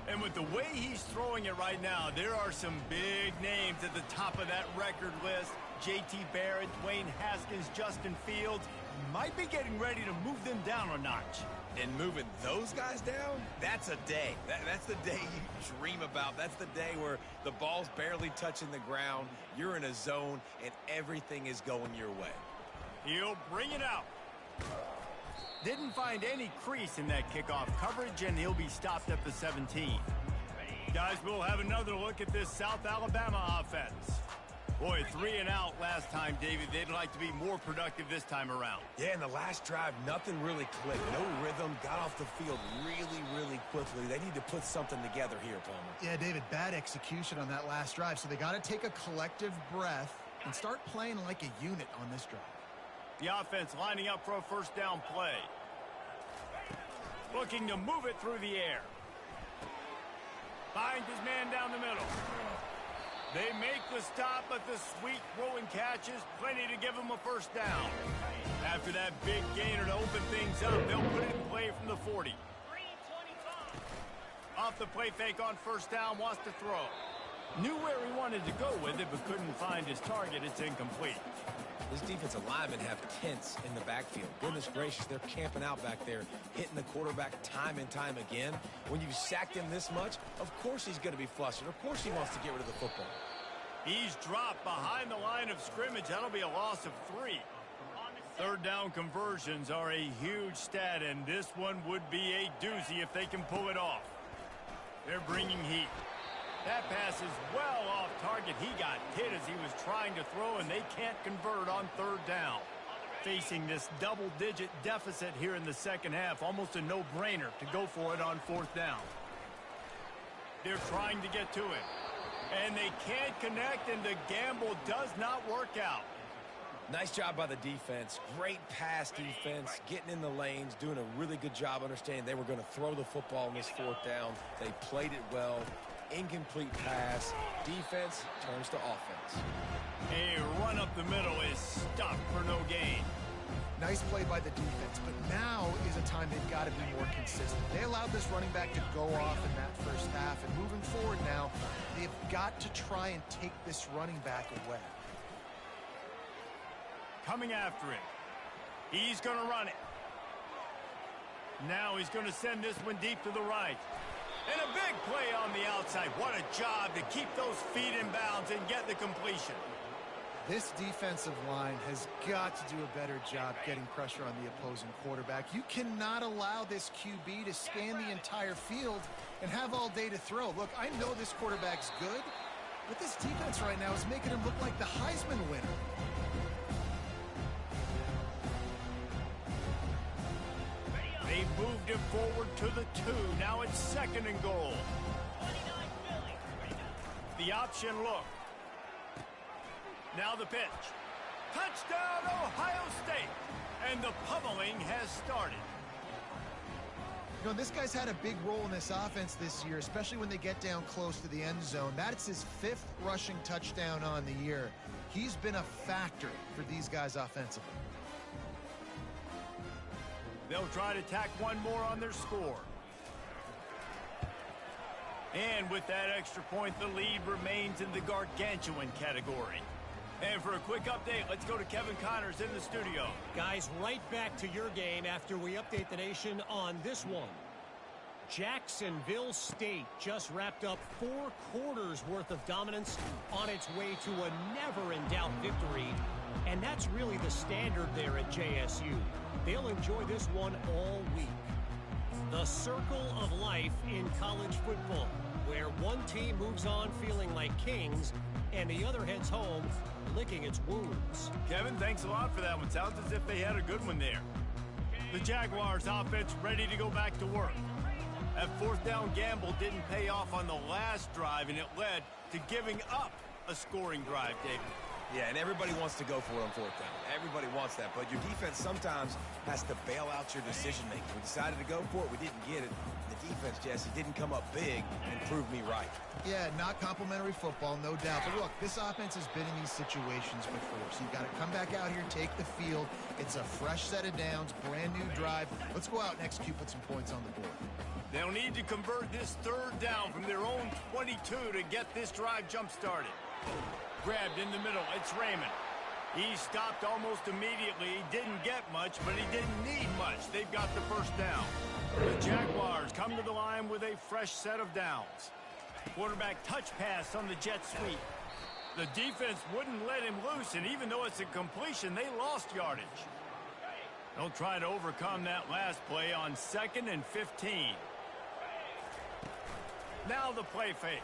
And with the way he's throwing it right now, there are some big names at the top of that record list. J.T. Barrett, Dwayne Haskins, Justin Fields might be getting ready to move them down a notch. And moving those guys down, that's a day. That's the day you dream about. That's the day where the ball's barely touching the ground, you're in a zone, and everything is going your way. He'll bring it out. Didn't find any crease in that kickoff coverage, and he'll be stopped at the 17. Guys, we'll have another look at this South Alabama offense. Boy, 3 and out last time, David. They'd like to be more productive this time around. Yeah, in the last drive, nothing really clicked. No rhythm, got off the field really quickly. They need to put something together here, Palmer. Yeah, David, bad execution on that last drive, so they got to take a collective breath and start playing like a unit on this drive. The offense lining up for a first down play. Looking to move it through the air. Finds his man down the middle. They make the stop, but the sweet throwing catch is plenty to give them a first down. After that big gainer to open things up, they'll put it in play from the 40. Off the play fake on first down, wants to throw. Knew where he wanted to go with it, but couldn't find his target. It's incomplete. This defensive linemen have tents in the backfield. Goodness gracious, they're camping out back there, hitting the quarterback time and time again. When you've sacked him this much, of course he's going to be flustered. Of course he wants to get rid of the football. He's dropped behind the line of scrimmage. That'll be a loss of 3. Third down conversions are a huge stat, and this one would be a doozy if they can pull it off. They're bringing heat. That pass is well off target. He got hit as he was trying to throw, and they can't convert on third down. Facing this double-digit deficit here in the second half, almost a no-brainer to go for it on fourth down. They're trying to get to it, and they can't connect, and the gamble does not work out. Nice job by the defense. Great pass defense, getting in the lanes, doing a really good job understanding they were going to throw the football on this fourth down. They played it well. Incomplete pass. Defense turns to offense. A run up the middle is stuck for no gain. Nice play by the defense, but now is a time they've got to be more consistent. They allowed this running back to go off in that first half, and moving forward now, they've got to try and take this running back away. Coming after it. He's going to run it. Now he's going to send this one deep to the right. And a big play on the outside. What a job to keep those feet in bounds and get the completion. This defensive line has got to do a better job getting pressure on the opposing quarterback. You cannot allow this QB to scan the entire field and have all day to throw. Look, I know this quarterback's good, but this defense right now is making him look like the Heisman winner. They moved him forward to the 2. Now it's second and goal. The option look. Now the pitch. Touchdown, Ohio State. And the pummeling has started. You know, this guy's had a big role in this offense this year, especially when they get down close to the end zone. That's his 5th rushing touchdown on the year. He's been a factor for these guys offensively. They'll try to tack one more on their score. And with that extra point, the lead remains in the gargantuan category. And for a quick update, let's go to Kevin Connors in the studio. Guys, right back to your game after we update the nation on this one. Jacksonville State just wrapped up 4 quarters worth of dominance on its way to a never-in-doubt victory. And that's really the standard there at JSU. They'll enjoy this one all week. The circle of life in college football, where one team moves on feeling like kings and the other heads home licking its wounds. Kevin, thanks a lot for that one. Sounds as if they had a good one there. The Jaguars offense ready to go back to work. That fourth down gamble didn't pay off on the last drive, and it led to giving up a scoring drive, David. Yeah, and everybody wants to go for it on fourth down. Everybody wants that, but your defense sometimes has to bail out your decision-making. We decided to go for it. We didn't get it. The defense, Jesse, didn't come up big and prove me right. Yeah, not complimentary football, no doubt. But look, this offense has been in these situations before, so you've got to come back out here, take the field. It's a fresh set of downs, brand new drive. Let's go out and execute, put some points on the board. They'll need to convert this third down from their own 22 to get this drive jump-started. Grabbed in the middle, it's Raymond. He stopped almost immediately. He didn't get much, but he didn't need much. They've got the first down. The Jaguars come to the line with a fresh set of downs. Quarterback touch pass on the jet sweep. The defense wouldn't let him loose, and even though it's a completion, they lost yardage. They'll try to overcome that last play on 2nd and 15. Now the play fake.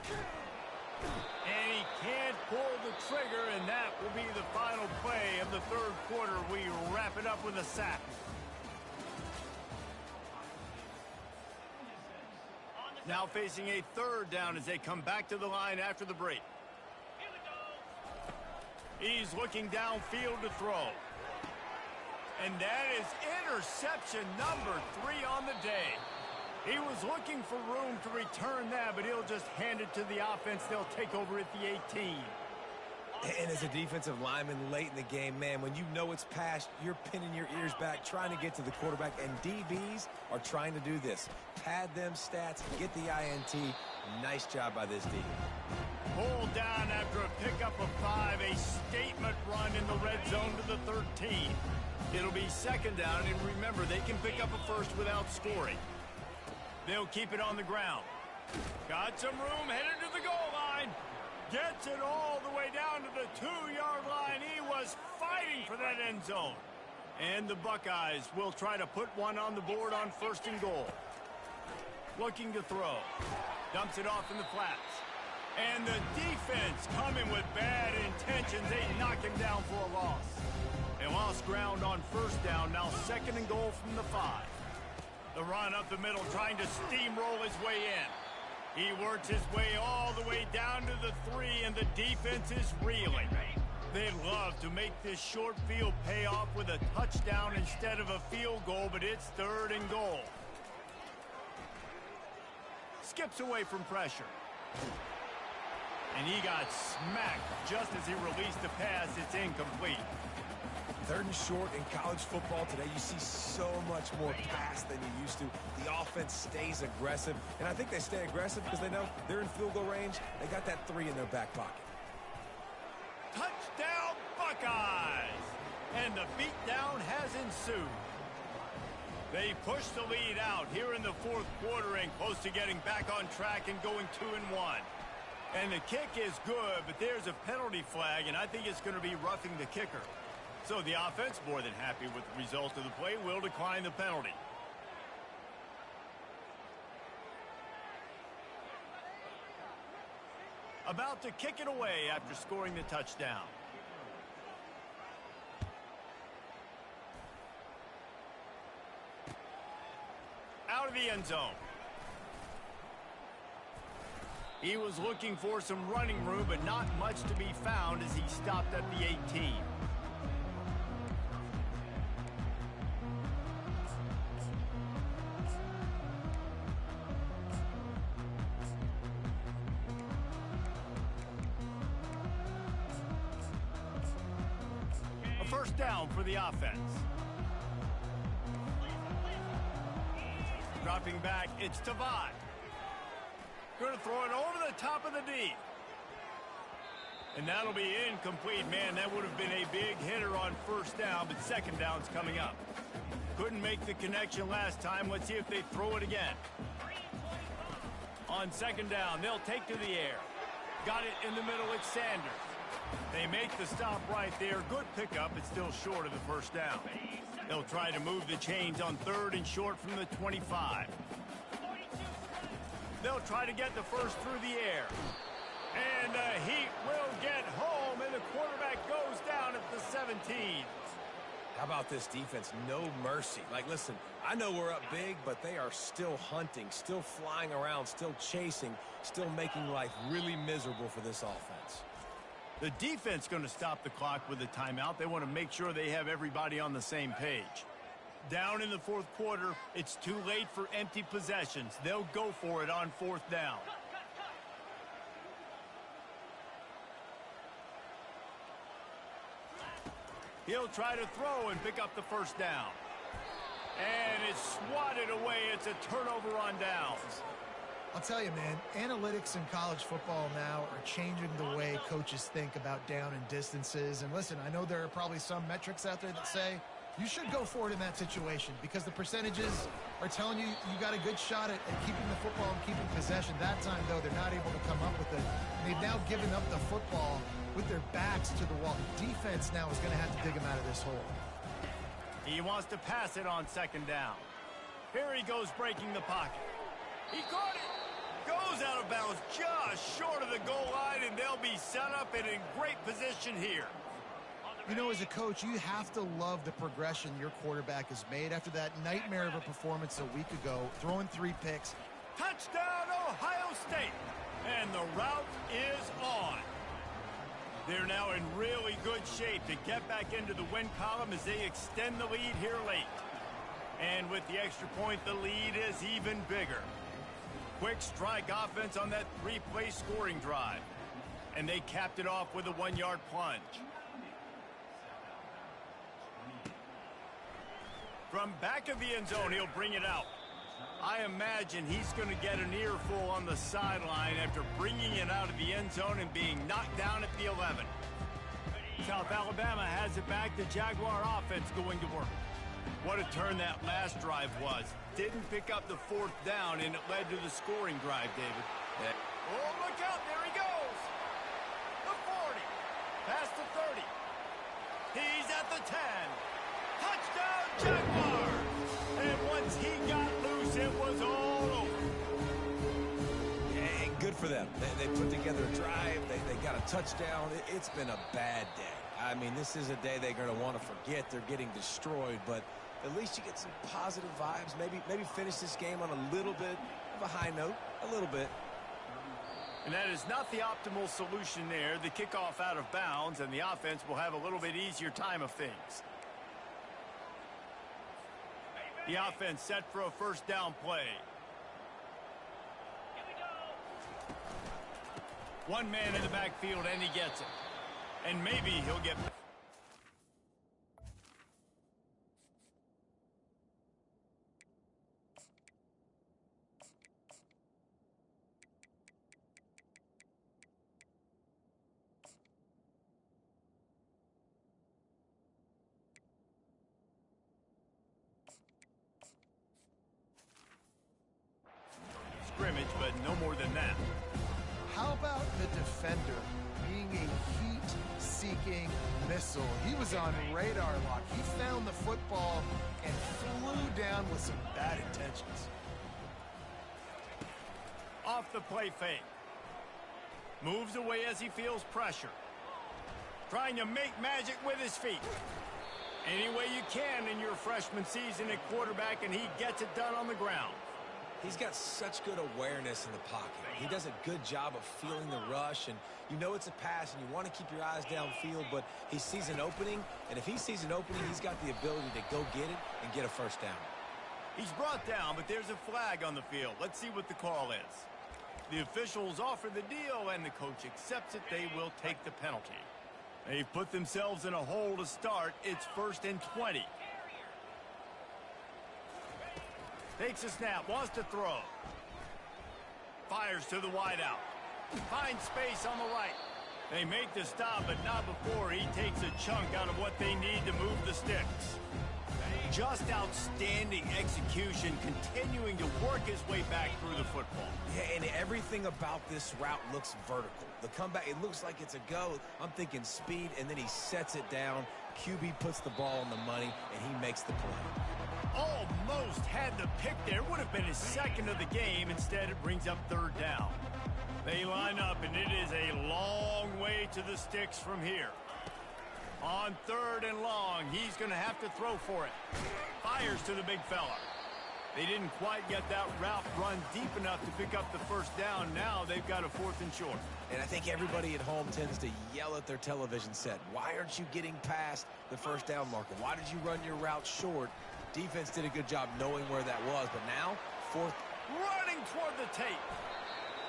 And he can't pull the trigger, and that will be the final play of the third quarter. We wrap it up with a sack. Now facing a third down as they come back to the line after the break. He's looking downfield to throw. And that is interception number 3 on the day. He was looking for room to return that, but he'll just hand it to the offense. They'll take over at the 18. And as a defensive lineman late in the game, man, when you know it's passed, you're pinning your ears back, trying to get to the quarterback, and DBs are trying to do this. Pad them stats, get the INT. Nice job by this D. Pulled down after a pickup of 5, a statement run in the red zone to the 13. It'll be 2nd down, and remember, they can pick up a first without scoring. They'll keep it on the ground. Got some room, headed to the goal line. Gets it all the way down to the 2-yard line. He was fighting for that end zone. And the Buckeyes will try to put one on the board on 1st and goal. Looking to throw. Dumps it off in the flats. And the defense coming with bad intentions. They knock him down for a loss. They lost ground on 1st down. Now 2nd and goal from the 5. The run up the middle, trying to steamroll his way in. He works his way all the way down to the 3, and the defense is reeling. They'd love to make this short field pay off with a touchdown instead of a field goal, but it's 3rd and goal. Skips away from pressure. And he got smacked just as he released the pass. It's incomplete. 3rd and short in college football today. You see so much more pass than you used to. The offense stays aggressive, and I think they stay aggressive because they know they're in field goal range. They got that 3 in their back pocket. Touchdown, Buckeyes! And the beatdown has ensued. They push the lead out here in the 4th quarter and close to getting back on track and going 2-1. And the kick is good, but there's a penalty flag, and I think it's going to be roughing the kicker. So the offense, more than happy with the result of the play, will decline the penalty. About to kick it away after scoring the touchdown. Out of the end zone. He was looking for some running room, but not much to be found as he stopped at the 18. A 1st down for the offense. Dropping back, it's Tavad. Going to throw it over the top of the D. And that'll be incomplete. Man, that would have been a big hitter on 1st down, but 2nd down's coming up. Couldn't make the connection last time. Let's see if they throw it again. On 2nd down, they'll take to the air. Got it in the middle, it's Sanders. They make the stop right there. Good pickup, but still short of the 1st down. They'll try to move the chains on 3rd and short from the 25. They'll try to get the first through the air. And the Heat will get home, and the quarterback goes down at the 17. How about this defense? No mercy. Like, listen, I know we're up big, but they are still hunting, still flying around, still chasing, still making life really miserable for this offense. The defense going to stop the clock with a timeout. They want to make sure they have everybody on the same page. Down in the 4th quarter, it's too late for empty possessions. They'll go for it on 4th down. He'll try to throw and pick up the 1st down. And it's swatted away. It's a turnover on downs. I'll tell you, man, analytics in college football now are changing the way coaches think about down and distances. And listen, I know there are probably some metrics out there that say you should go for it in that situation because the percentages are telling you you got a good shot at keeping the football and keeping possession. That time, though, they're not able to come up with it. And they've now given up the football with their backs to the wall. The defense now is going to have to dig them out of this hole. He wants to pass it on second down. Here he goes breaking the pocket. He caught it. Goes out of bounds just short of the goal line, and they'll be set up and in great position here. You know, as a coach, you have to love the progression your quarterback has made after that nightmare of a performance a week ago, throwing 3 picks. Touchdown, Ohio State. And the route is on. They're now in really good shape to get back into the win column as they extend the lead here late. And with the extra point, the lead is even bigger. Quick strike offense on that 3-play scoring drive. And they capped it off with a 1-yard plunge. From back of the end zone, he'll bring it out. I imagine he's going to get an earful on the sideline after bringing it out of the end zone and being knocked down at the 11. South Alabama has it back. The Jaguar offense going to work. What a turn that last drive was. Didn't pick up the 4th down, and it led to the scoring drive, David. Yeah. Oh, look out. There he goes. The 40. Past the 30. He's at the 10. Touchdown, Jaguars! And once he got loose, it was all over. And good for them. They put together a drive. They got a touchdown. It's been a bad day. I mean, this is a day they're going to want to forget. They're getting destroyed, but at least you get some positive vibes. Maybe finish this game on a little bit of a high note, a little bit. And that is not the optimal solution there. The kickoff out of bounds, and the offense will have a little bit easier time of things. The offense set for a first down play. One man in the backfield, and he gets it. And maybe he'll get... scrimmage, but no more than that. How about the defender being a heat-seeking missile? He was on radar lock. He found the football and flew down with some bad intentions. Off the play fake. Moves away as he feels pressure. Trying to make magic with his feet. Any way you can in your freshman season at quarterback, and he gets it done on the ground. He's got such good awareness in the pocket. He does a good job of feeling the rush, and you know it's a pass, and you want to keep your eyes downfield, but he sees an opening, and if he sees an opening, he's got the ability to go get it and get a first down. He's brought down, but there's a flag on the field. Let's see what the call is. The officials offer the deal, and the coach accepts it. They will take the penalty. They've put themselves in a hole to start. It's 1st and 20. Takes a snap, wants to throw. Fires to the wideout. Finds space on the right. They make the stop, but not before he takes a chunk out of what they need to move the sticks. Just outstanding execution, continuing to work his way back through the football. Yeah, and everything about this route looks vertical. The comeback, it looks like it's a go. I'm thinking speed, and then he sets it down. QB puts the ball on the money, and he makes the play. Almost had the pick there. Would have been his 2nd of the game. Instead, it brings up 3rd down. They line up, and it is a long way to the sticks from here. On 3rd and long, he's going to have to throw for it. Fires to the big fella. They didn't quite get that route run deep enough to pick up the first down. Now they've got a 4th and short. And I think everybody at home tends to yell at their television set. Why aren't you getting past the first down marker? Why did you run your route short? Defense did a good job knowing where that was, but now, 4th. Running toward the tape.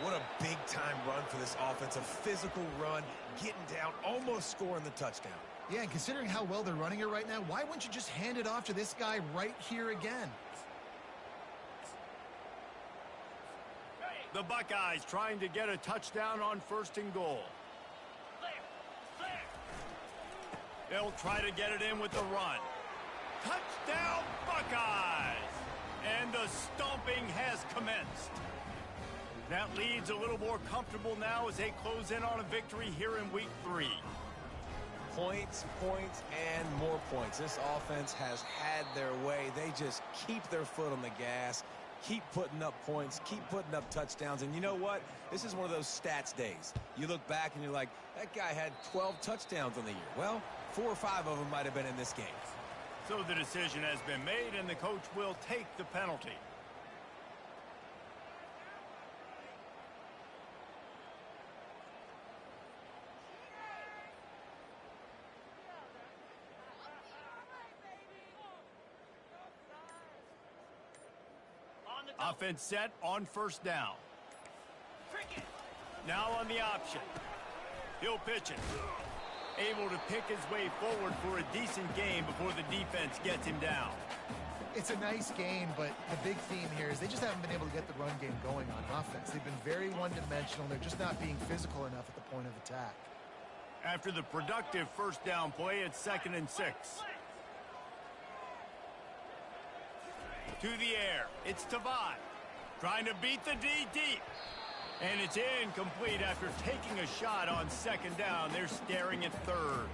What a big-time run for this offense. A physical run, getting down, almost scoring the touchdown. Yeah, and considering how well they're running it right now, why wouldn't you just hand it off to this guy right here again? The Buckeyes trying to get a touchdown on 1st and goal. They'll try to get it in with the run. Touchdown, Buckeyes! And the stomping has commenced. That lead's a little more comfortable now as they close in on a victory here in Week 3. Points, points, and more points. This offense has had their way. They just keep their foot on the gas, keep putting up points, keep putting up touchdowns. And you know what? This is one of those stats days. You look back and you're like, that guy had 12 touchdowns on the year. Well, 4 or 5 of them might have been in this game. So the decision has been made, and the coach will take the penalty. Offense set on 1st down. Now on the option. He'll pitch it. Able to pick his way forward for a decent game before the defense gets him down. It's a nice game, but the big theme here is they just haven't been able to get the run game going on offense. They've been very one-dimensional. They're just not being physical enough at the point of attack. After the productive 1st down play, it's 2nd and 6. To the air. It's Tavai. Trying to beat the D deep. And it's incomplete after taking a shot on 2nd down. They're staring at 3rd.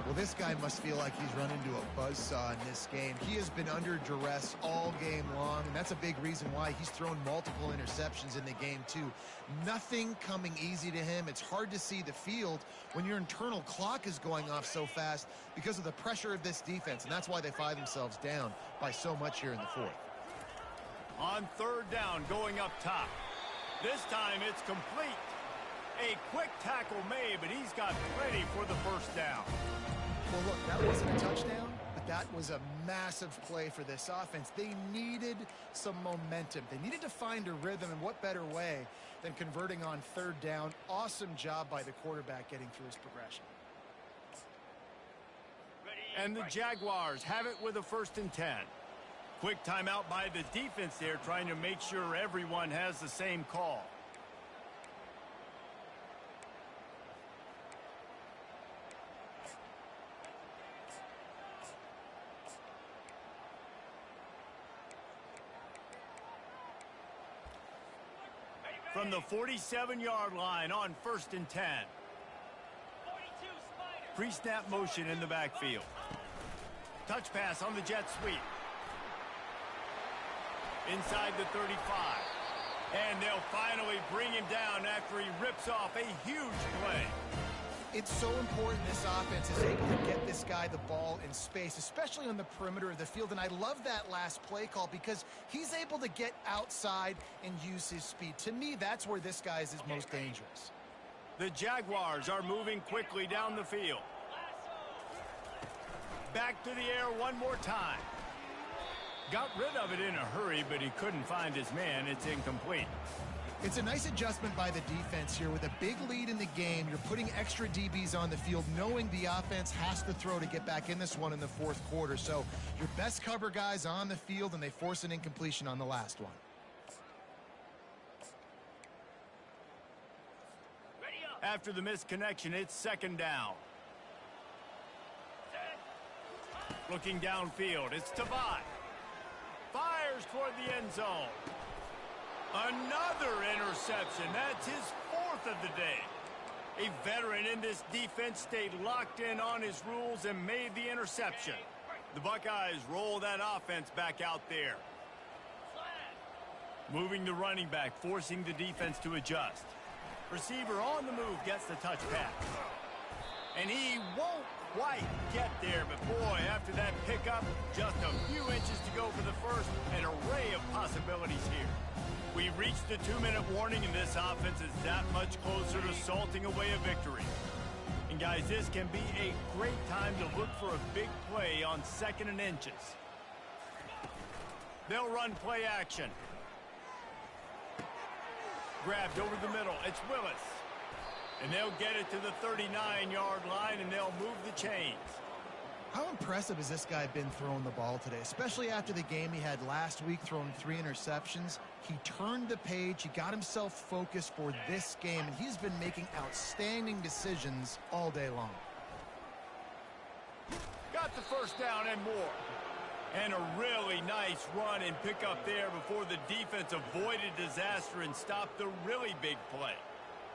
Well, this guy must feel like he's run into a buzzsaw in this game. He has been under duress all game long, and that's a big reason why he's thrown multiple interceptions in the game, too. Nothing coming easy to him. It's hard to see the field when your internal clock is going off so fast because of the pressure of this defense, and that's why they find themselves down by so much here in the 4th. On 3rd down, going up top. This time it's complete. A quick tackle made, but he's got plenty for the 1st down. Well, look, that wasn't a touchdown, but that was a massive play for this offense. They needed some momentum. They needed to find a rhythm, and what better way than converting on 3rd down. Awesome job by the quarterback getting through his progression. And the Jaguars have it with a 1st and 10. Quick timeout by the defense there, trying to make sure everyone has the same call. From the 47-yard line on 1st and 10. Pre-snap motion in the backfield. Touch pass on the jet sweep. Inside the 35. And they'll finally bring him down after he rips off a huge play. It's so important this offense is able to get this guy the ball in space, especially on the perimeter of the field. And I love that last play call because he's able to get outside and use his speed. To me, that's where this guy is his most dangerous. The Jaguars are moving quickly down the field. Back to the air one more time. Got rid of it in a hurry, but he couldn't find his man. It's incomplete. It's a nice adjustment by the defense here. With a big lead in the game, you're putting extra DBs on the field, knowing the offense has to throw to get back in this one in the 4th quarter. So your best cover guys on the field, and they force an incompletion on the last one. After the misconnection, it's 2nd down. Looking downfield, it's Tavai. Fires toward the end zone. Another interception. That's his 4th of the day. A veteran in this defense stayed locked in on his rules and made the interception. The Buckeyes roll that offense back out there. Moving the running back, forcing the defense to adjust. Receiver on the move gets the touch pass. And he won't quite get there, but boy, after that pickup, just a few inches to go for the first. An array of possibilities here. We reached the 2-minute warning, and this offense is that much closer to salting away a victory. And guys, this can be a great time to look for a big play on 2nd and inches. They'll run play action. Grabbed over the middle. It's Willis. And they'll get it to the 39-yard line, and they'll move the chains. How impressive has this guy been throwing the ball today, especially after the game he had last week throwing 3 interceptions? He turned the page. He got himself focused for this game, and he's been making outstanding decisions all day long. Got the first down and more. And a really nice run and pickup there before the defense avoided disaster and stopped the really big play.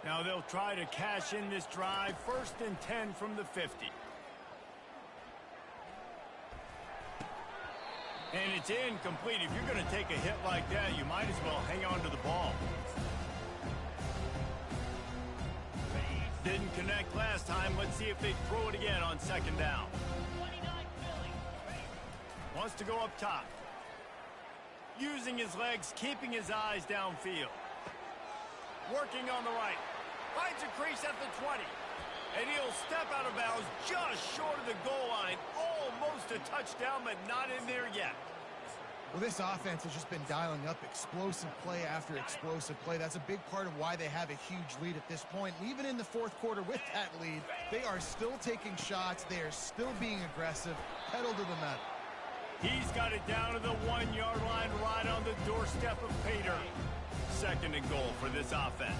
Now they'll try to cash in this drive. 1st and 10 from the 50. And it's incomplete. If you're going to take a hit like that, you might as well hang on to the ball. Didn't connect last time. Let's see if they throw it again on 2nd down. Wants to go up top. Using his legs, keeping his eyes downfield. Working on the right. Finds a crease at the 20. And he'll step out of bounds just short of the goal line. Almost a touchdown, but not in there yet. Well, this offense has just been dialing up explosive play after explosive play. That's a big part of why they have a huge lead at this point. And even in the 4th quarter with that lead, they are still taking shots. They are still being aggressive, pedal to the metal. He's got it down to the 1-yard line right on the doorstep of pay dirt. 2nd and goal for this offense.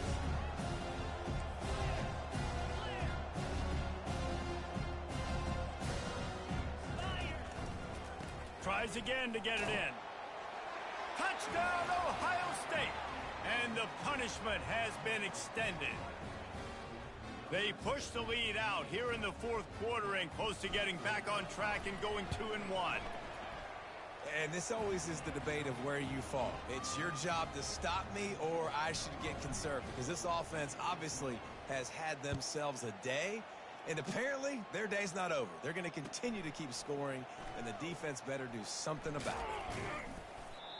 Tries again to get it in. Touchdown, Ohio State. And the punishment has been extended. They push the lead out here in the 4th quarter and close to getting back on track and going 2-1. And this always is the debate of where you fall. It's your job to stop me or I should get conserved, because this offense obviously has had themselves a day. And apparently, their day's not over. They're going to continue to keep scoring, and the defense better do something about it.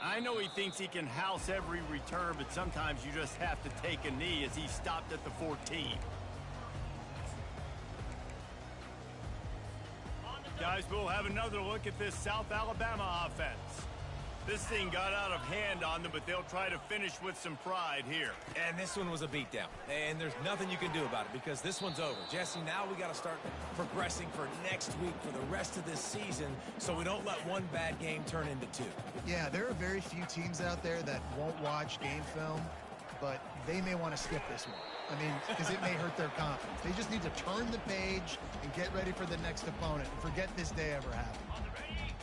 I know he thinks he can house every return, but sometimes you just have to take a knee as he stopped at the 14. Guys, we'll have another look at this South Alabama offense. This thing got out of hand on them, but they'll try to finish with some pride here. And this one was a beatdown. And there's nothing you can do about it because this one's over. Jesse, now we got to start progressing for next week for the rest of this season so we don't let one bad game turn into 2. Yeah, there are very few teams out there that won't watch game film, but they may want to skip this one. I mean, because it may hurt their confidence. They just need to turn the page and get ready for the next opponent and forget this day ever happened.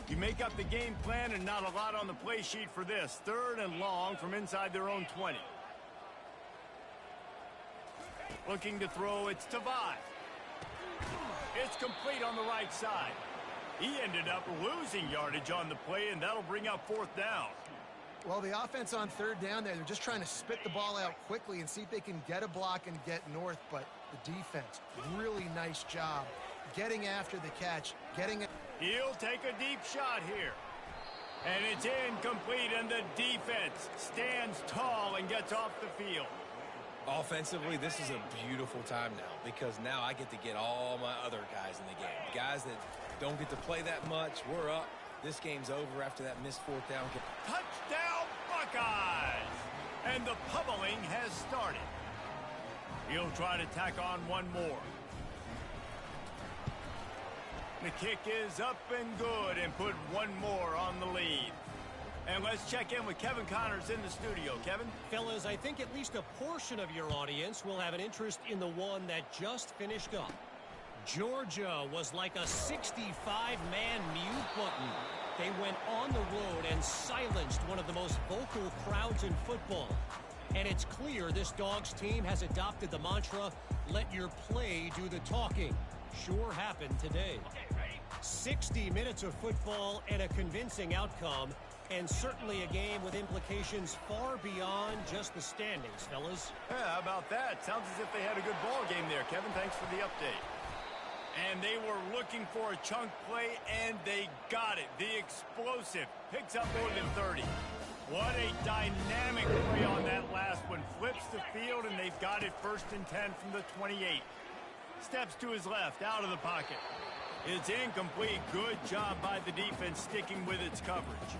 You make up the game plan and not a lot on the play sheet for this. 3rd and long from inside their own 20. Looking to throw, it's to Vi. It's complete on the right side. He ended up losing yardage on the play, and that'll bring up 4th down. Well, the offense on 3rd down there, they're just trying to spit the ball out quickly and see if they can get a block and get north, but the defense, really nice job getting after the catch, getting it. He'll take a deep shot here. And it's incomplete, and the defense stands tall and gets off the field. Offensively, this is a beautiful time now because now I get to get all my other guys in the game. Guys that don't get to play that much, we're up. This game's over after that missed 4th down. Touchdown, Buckeyes! And the pummeling has started. He'll try to tack on one more. The kick is up and good and put one more on the lead. And let's check in with Kevin Connors in the studio. Kevin? Fellas, I think at least a portion of your audience will have an interest in the one that just finished up. Georgia was like a 65-man mute button. They went on the road and silenced one of the most vocal crowds in football. And it's clear this Dogs team has adopted the mantra, let your play do the talking. Sure happened today. 60 minutes of football and a convincing outcome, and certainly a game with implications far beyond just the standings, fellas. Yeah, how about that? Sounds as if they had a good ball game there, Kevin. Thanks for the update. And they were looking for a chunk play, and they got it. The explosive picks up more than 30. What a dynamic play on that last one. Flips the field, and they've got it 1st and 10 from the 28. Steps to his left, out of the pocket. It's incomplete. Good job by the defense sticking with its coverage.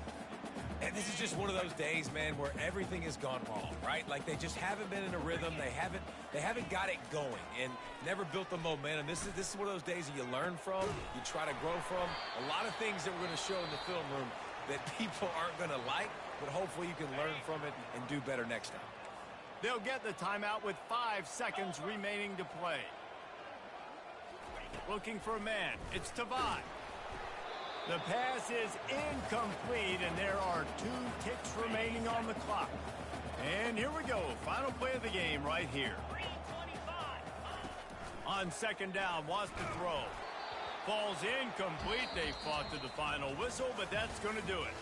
And this is just one of those days, man, where everything has gone wrong, right? Like they just haven't been in a rhythm. They haven't got it going and never built the momentum. This is one of those days that you learn from, you try to grow from. A lot of things that we're going to show in the film room that people aren't going to like, but hopefully you can learn from it and do better next time. They'll get the timeout with 5 seconds remaining to play. Looking for a man. It's Tavad. The pass is incomplete, and there are 2 ticks remaining on the clock. And here we go. Final play of the game right here. On second down, wants to throw. Falls incomplete. They fought to the final whistle, but that's going to do it.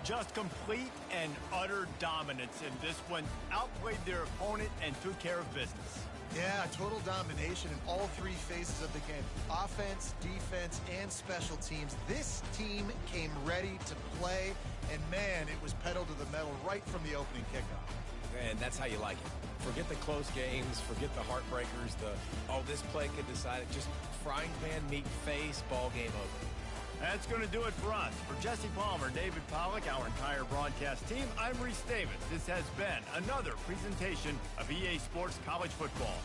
Just complete and utter dominance in this one. Outplayed their opponent and took care of business. Yeah, total domination in all 3 phases of the game. Offense, defense, and special teams. This team came ready to play, and man, it was pedal to the metal right from the opening kickoff. And that's how you like it. Forget the close games, forget the heartbreakers, this play could decide it. Just frying pan meet face, ball game over. That's going to do it for us. For Jesse Palmer, David Pollack, our entire broadcast team, I'm Reese Davis. This has been another presentation of EA Sports College Football.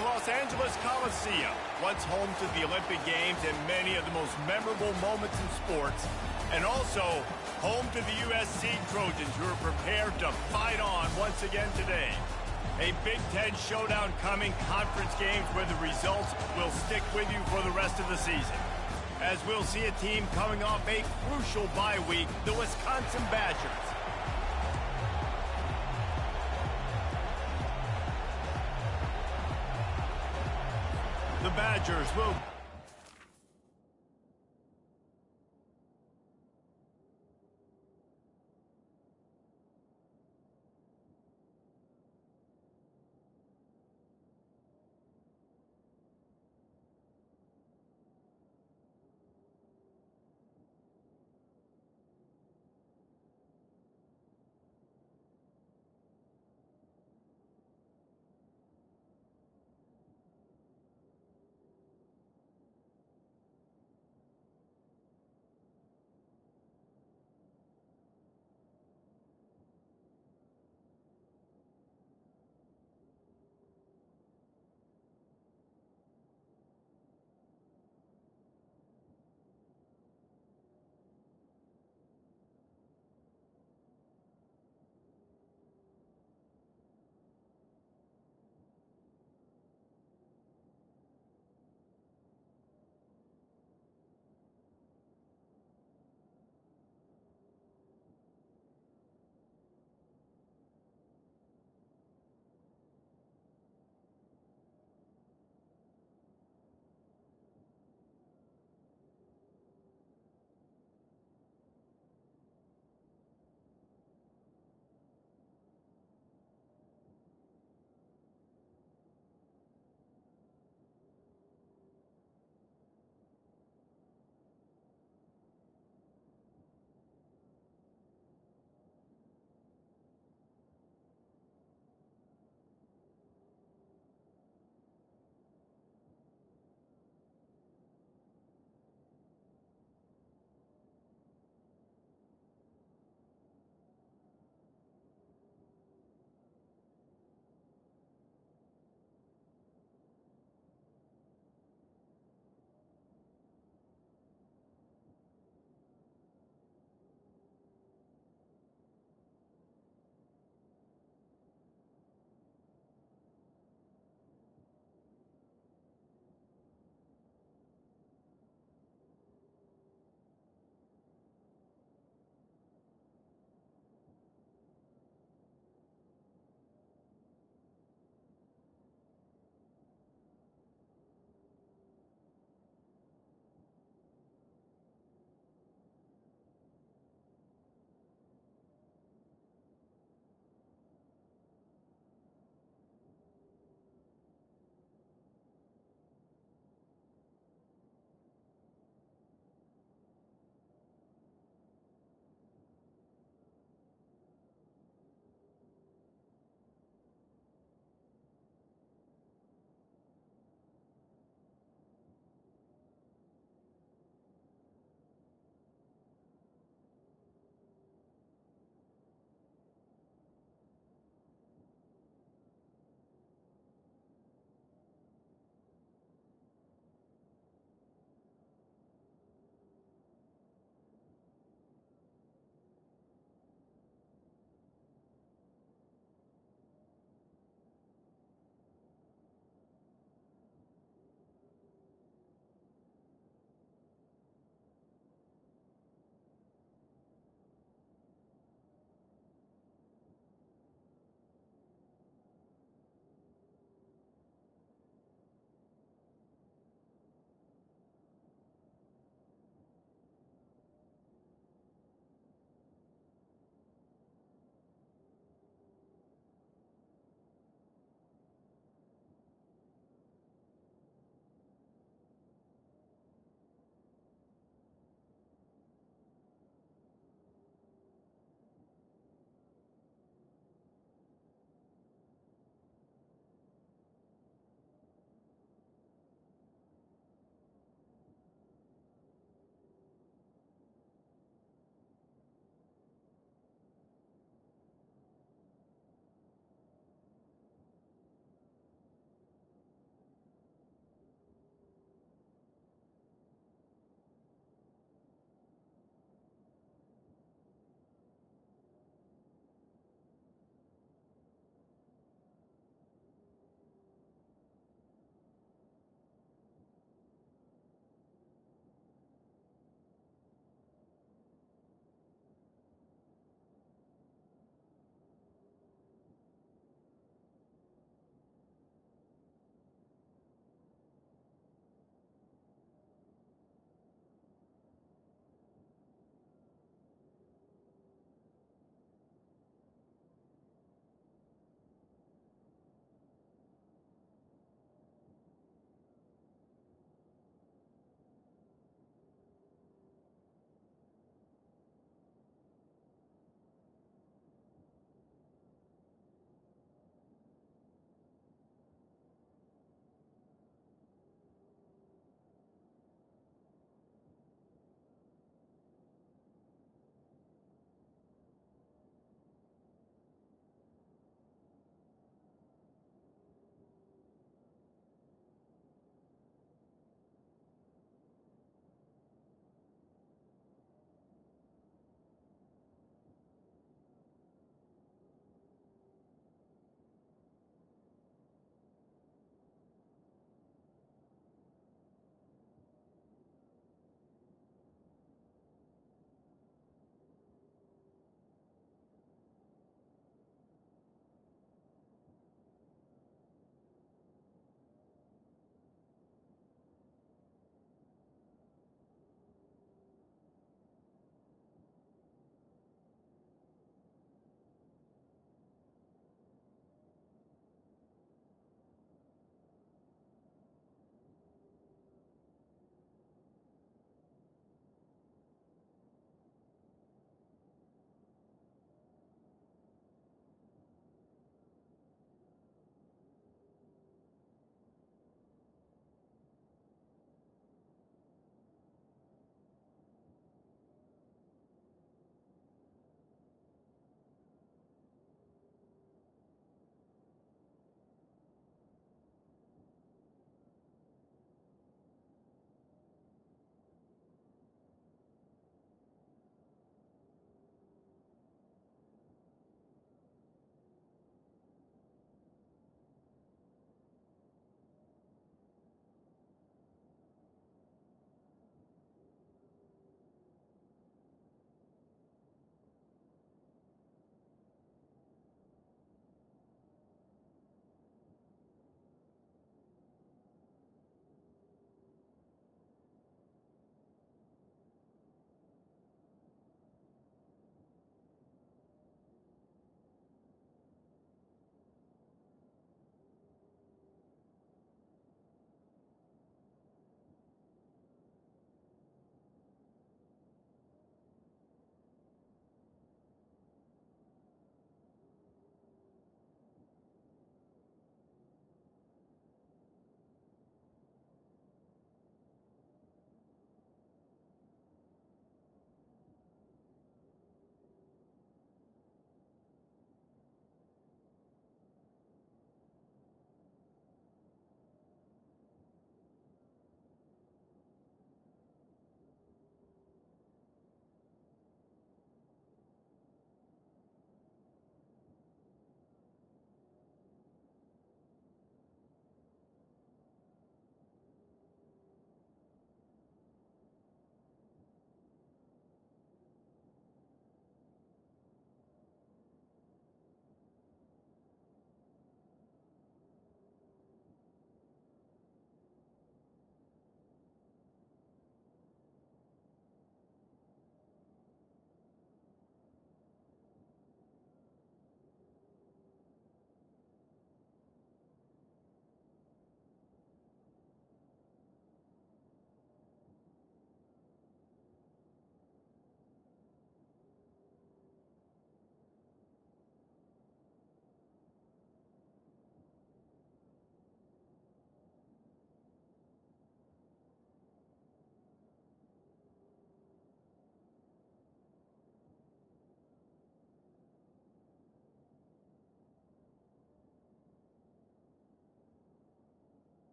The Los Angeles Coliseum, once home to the Olympic Games and many of the most memorable moments in sports, and also home to the USC Trojans, who are prepared to fight on once again today. A Big Ten showdown coming, conference games where the results will stick with you for the rest of the season. As we'll see a team coming off a crucial bye week, the Wisconsin Badgers. The Badgers will...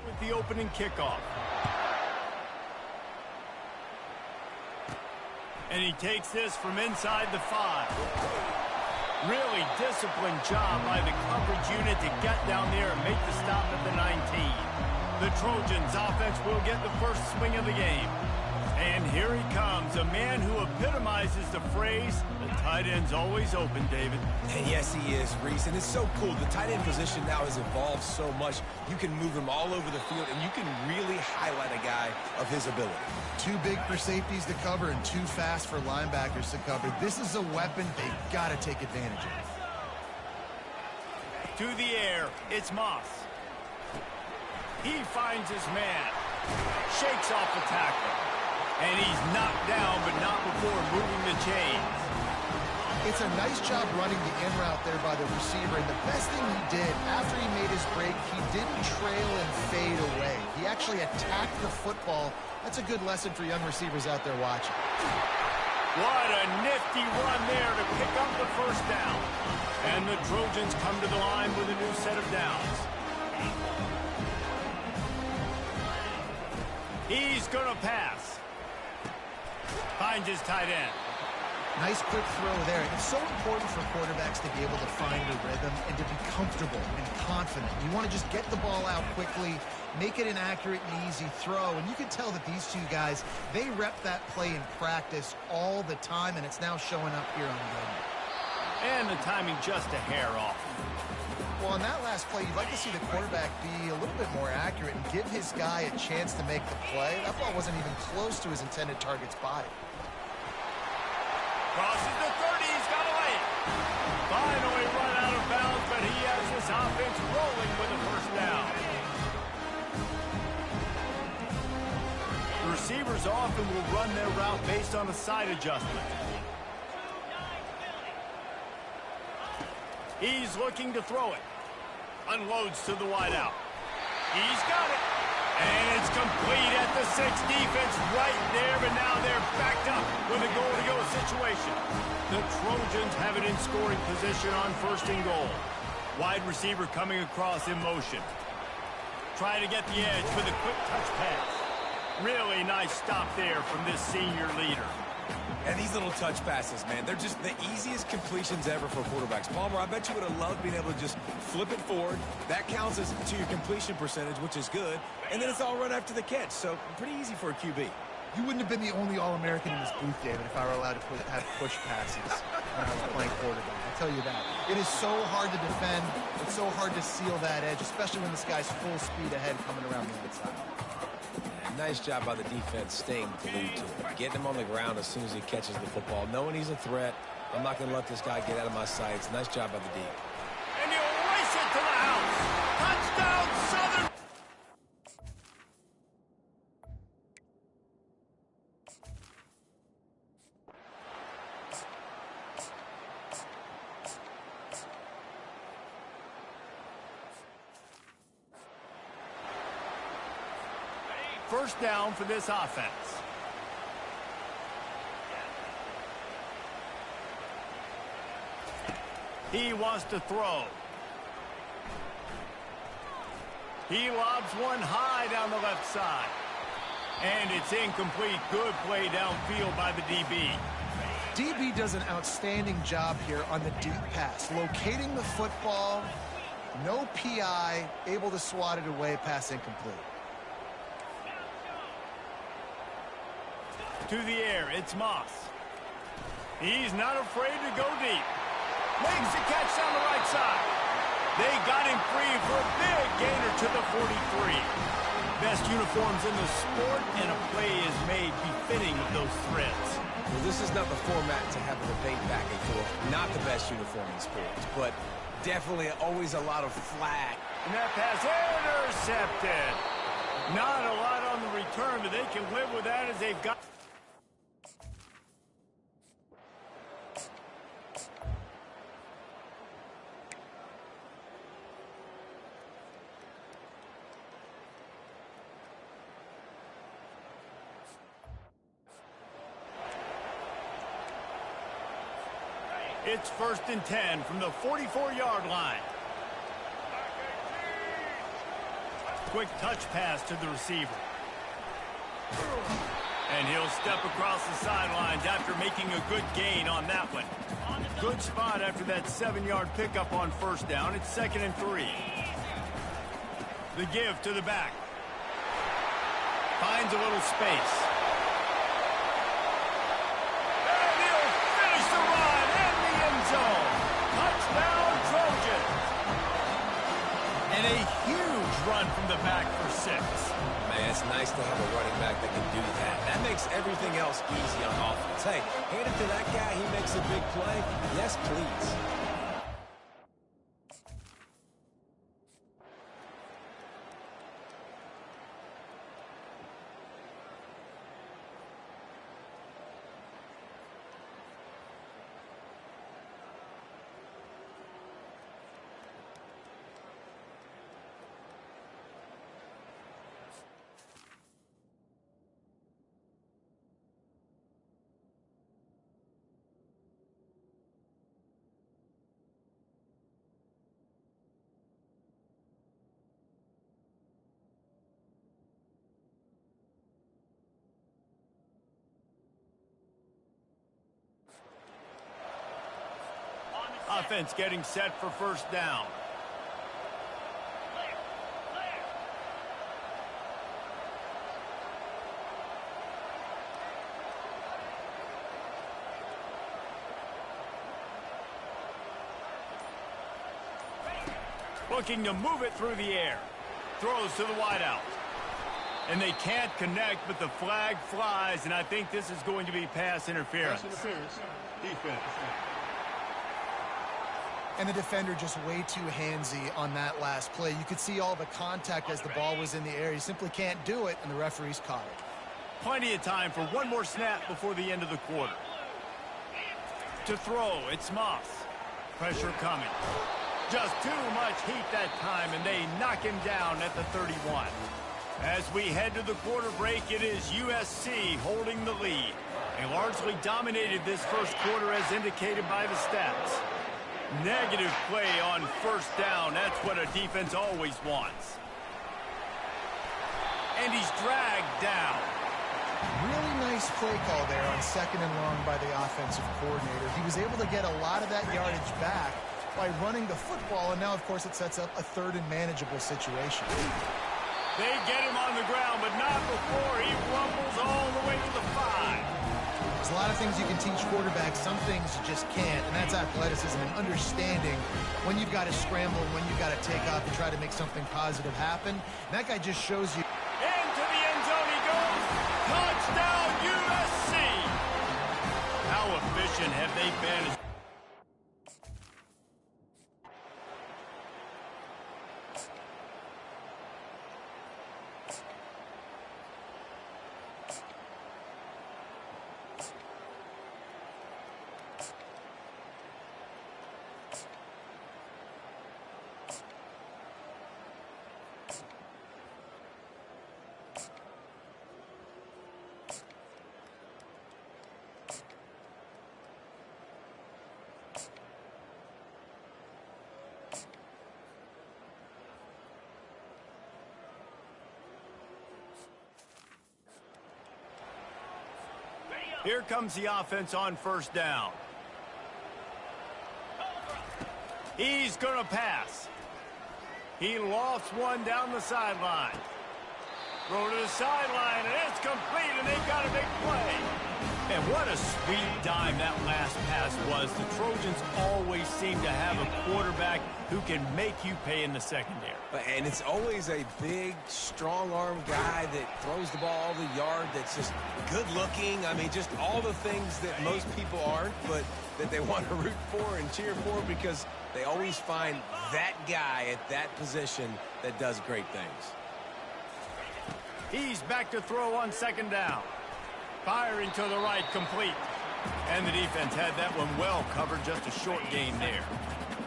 With the opening kickoff. And he takes this from inside the 5. Really disciplined job by the coverage unit to get down there and make the stop at the 19. The Trojans offense will get the first swing of the game. And here he comes, a man who epitomizes the phrase, the tight end's always open, David. And yes, he is, Reese. And it's so cool. The tight end position now has evolved so much. You can move him all over the field, and you can really highlight a guy of his ability. Too big for safeties to cover and too fast for linebackers to cover. This is a weapon they've got to take advantage of. To the air, it's Moss. He finds his man. Shakes off the tackle. And he's knocked down, but not before moving the chains. It's a nice job running the in route there by the receiver. And the best thing he did, after he made his break, he didn't trail and fade away. He actually attacked the football. That's a good lesson for young receivers out there watching. What a nifty run there to pick up the first down. And the Trojans come to the line with a new set of downs. He's going to pass. Finds his tight end. Nice quick throw there. It's so important for quarterbacks to be able to find a rhythm and to be comfortable and confident. You want to just get the ball out quickly, make it an accurate and easy throw. And you can tell that these two guys, they rep that play in practice all the time, and it's now showing up here on the game. And the timing just a hair off. Well, on that last play, you'd like to see the quarterback be a little bit more accurate and give his guy a chance to make the play. That ball wasn't even close to his intended target's body. Crosses the 30, he's got to lay it. Finally run out of bounds, but he has this offense rolling with a first down. The receivers often will run their route based on a side adjustment. He's looking to throw it. Unloads to the wideout. He's got it. And it's complete at the 6. Defense right there, but now they're backed up with a goal-to-go situation. The Trojans have it in scoring position on 1st and goal. Wide receiver coming across in motion. Trying to get the edge with a quick touch pass. Really nice stop there from this senior leader. And these little touch passes, man, they're just the easiest completions ever for quarterbacks. Palmer, I bet you would have loved being able to just flip it forward. That counts as to your completion percentage, which is good. And then it's all run after the catch, so pretty easy for a QB. You wouldn't have been the only All-American in this booth, David, if I were allowed to have push passes when I was playing quarterback. I'll tell you that. It is so hard to defend. It's so hard to seal that edge, especially when this guy's full speed ahead coming around the outside. Nice job by the defense staying glued to him. Getting him on the ground as soon as he catches the football. Knowing he's a threat. I'm not going to let this guy get out of my sights. Nice job by the D. And he'll race it to the house. Touchdown, Southern. First down for this offense. He wants to throw. He lobs one high down the left side. And it's incomplete. Good play downfield by the DB. DB does an outstanding job here on the deep pass. Locating the football, no PI, able to swat it away, pass incomplete. To the air, it's Moss. He's not afraid to go deep. Makes the catch on the right side. They got him free for a big gainer to the 43. Best uniforms in the sport, and a play is made befitting of those threads. Well, this is not the format to have a debate back and forth. Not the best uniform in sports, but definitely always a lot of flag. And that pass intercepted. Not a lot on the return, but they can live with that as they've got. It's 1st and 10 from the 44-yard line. quick touch pass to the receiver. And he'll step across the sidelines after making a good gain on that one. Good spot after that 7-yard pickup on first down. It's 2nd and 3. The give to the back. Finds a little space. And he'll finish the run in the end zone. Touchdown, Trojans. And a huge run from the back for 6. Man, it's nice to have a running back that can do that. That makes everything else easy on offense. Hey, hand it to that guy. He makes a big play. Yes, please. Offense getting set for first down. Looking to move it through the air. Throws to the wideout. And they can't connect, but the flag flies, and I think this is going to be pass interference. Defense. And the defender just way too handsy on that last play. You could see all the contact as the ball was in the air. He simply can't do it, and the referees caught it. Plenty of time for one more snap before the end of the quarter. To throw, it's Moss. Pressure coming. Just too much heat that time, and they knock him down at the 31. As we head to the quarter break, it is USC holding the lead. They largely dominated this first quarter as indicated by the stats. Negative play on first down. That's what a defense always wants. And he's dragged down. Really nice play call there on 2nd and long by the offensive coordinator. He was able to get a lot of that yardage back by running the football, and now, of course, it sets up a 3rd and manageable situation. They get him on the ground, but not before he rumbles all the way to the 5. There's a lot of things you can teach quarterbacks. Some things you just can't, and that's athleticism and understanding when you've got to scramble and when you've got to take off and try to make something positive happen. And that guy just shows you. Into the end zone he goes. Touchdown, USC. How efficient have they been? Here comes the offense on first down. He's going to pass. He lofts one down the sideline. Throw to the sideline, and it's complete, and they've got a big play. And what a sweet dime that last pass was. The Trojans always seem to have a quarterback who can make you pay in the secondary. And it's always a big, strong-arm guy that throws the ball all the yard, that's just good-looking. I mean, just all the things that most people aren't, but that they want to root for and cheer for because they always find that guy at that position that does great things. He's back to throw on 2nd down. Firing to the right, complete. And the defense had that one well covered, just a short gain there.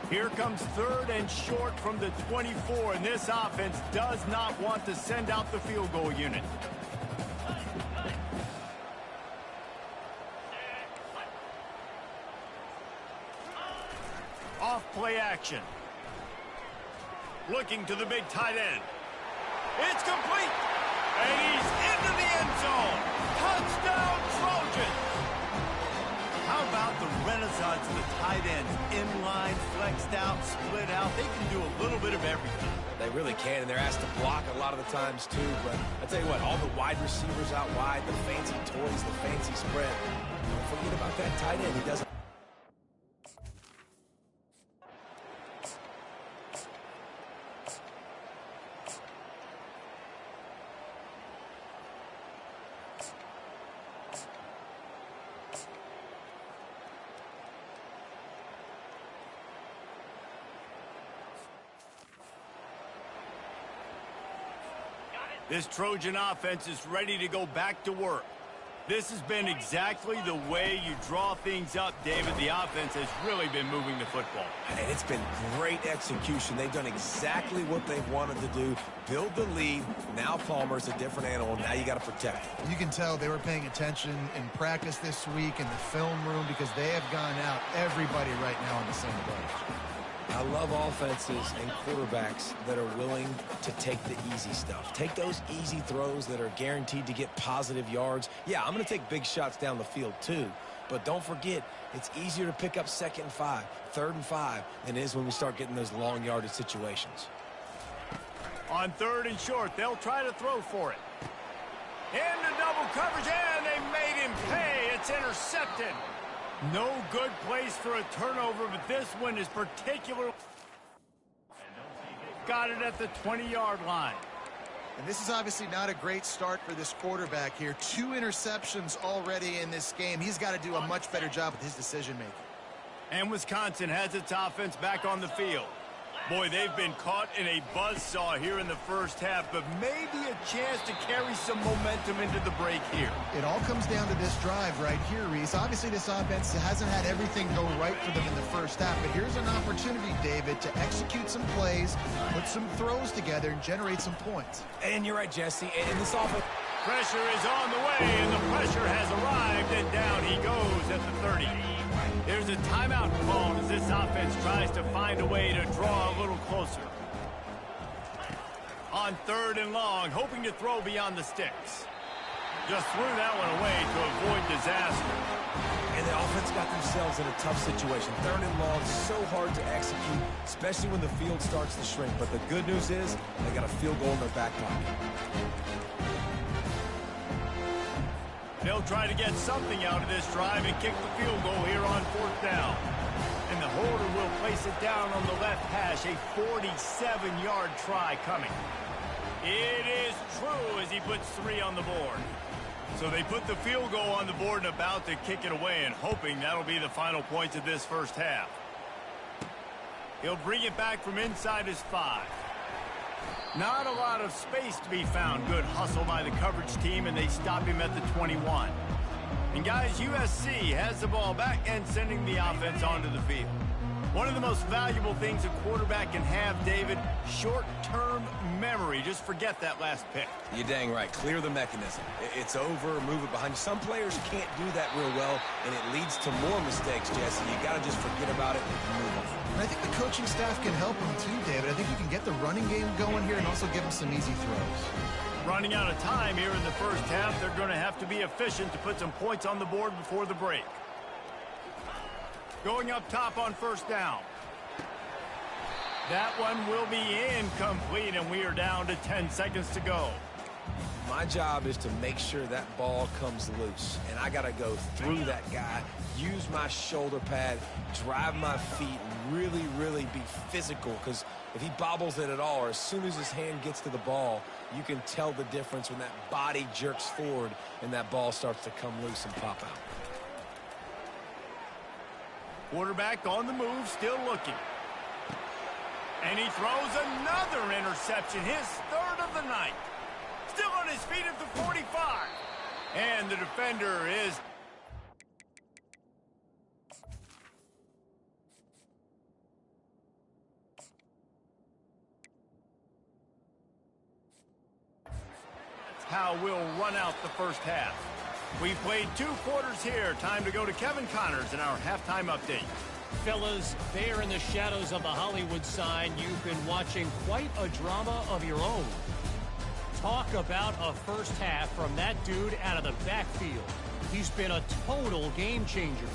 Here comes 3rd and short from the 24, and this offense does not want to send out the field goal unit. Off play action. Looking to the big tight end. It's complete. And he's into the end zone. Touchdown, Trojans. How about the renaissance of the tight ends? Inline, flexed out, split out. They can do a little bit of everything. They really can, and they're asked to block a lot of the times, too. But I tell you what, all the wide receivers out wide, the fancy toys, the fancy spread. Don't forget about that tight end. He doesn't. This Trojan offense is ready to go back to work. This has been exactly the way you draw things up, David. The offense has really been moving the football. And it's been great execution. They've done exactly what they've wanted to do. Build the lead. Now Palmer's a different animal. Now you got to protect him. You can tell they were paying attention in practice this week in the film room because they have gone out everybody right now on the same page. I love offenses and quarterbacks that are willing to take the easy stuff. Take those easy throws that are guaranteed to get positive yards. Yeah, I'm going to take big shots down the field too. But don't forget, it's easier to pick up 2nd and 5, 3rd and 5 than it is when we start getting those long yardage situations. On 3rd and short, they'll try to throw for it. Into double coverage, and they made him pay. It's intercepted. No good place for a turnover, but this one is particular. Got it at the 20-yard line. And this is obviously not a great start for this quarterback here. 2 interceptions already in this game. He's got to do a much better job with his decision-making. And Wisconsin has its offense back on the field. Boy, they've been caught in a buzzsaw here in the first half, but maybe a chance to carry some momentum into the break here. It all comes down to this drive right here, Reese. Obviously, this offense hasn't had everything go right for them in the first half, but here's an opportunity, David, to execute some plays, put some throws together, and generate some points. And you're right, Jesse. And this offense... Pressure is on the way, and the pressure has arrived, and down he goes at the 30. There's a timeout called as this offense tries to find a way to draw a little closer. On 3rd and long, hoping to throw beyond the sticks. Just threw that one away to avoid disaster. And the offense got themselves in a tough situation. 3rd and long, so hard to execute, especially when the field starts to shrink. But the good news is they got a field goal in their back pocket. They'll try to get something out of this drive and kick the field goal here on 4th down. And the holder will place it down on the left hash. A 47-yard try coming. It is true as he puts 3 on the board. So they put the field goal on the board and about to kick it away and hoping that'll be the final points of this first half. He'll bring it back from inside his 5. Not a lot of space to be found. Good hustle by the coverage team, and they stop him at the 21. And guys, USC has the ball back and sending the offense onto the field. One of the most valuable things a quarterback can have, David, short-term memory. Just forget that last pick. You're dang right. Clear the mechanism. It's over, move it behind you. Some players can't do that real well, and it leads to more mistakes, Jesse. You got to just forget about it and move on. And I think the coaching staff can help him too, David. I think you can get the running game going here and also give him some easy throws. Running out of time here in the first half. They're going to have to be efficient to put some points on the board before the break. Going up top on 1st down. That one will be incomplete, and we are down to 10 seconds to go. My job is to make sure that ball comes loose, and I got to go through that guy, use my shoulder pad, drive my feet, really, really be physical, because if he bobbles it at all, or as soon as his hand gets to the ball, you can tell the difference when that body jerks forward and that ball starts to come loose and pop out. Quarterback on the move, still looking. And he throws another interception, his 3rd of the night. Still on his feet at the 45. And the defender is... That's how we'll run out the first half. We've played 2 quarters here. Time to go to Kevin Connors in our halftime update. Fellas, there in the shadows of the Hollywood sign, you've been watching quite a drama of your own. Talk about a first half from that dude out of the backfield. He's been a total game changer.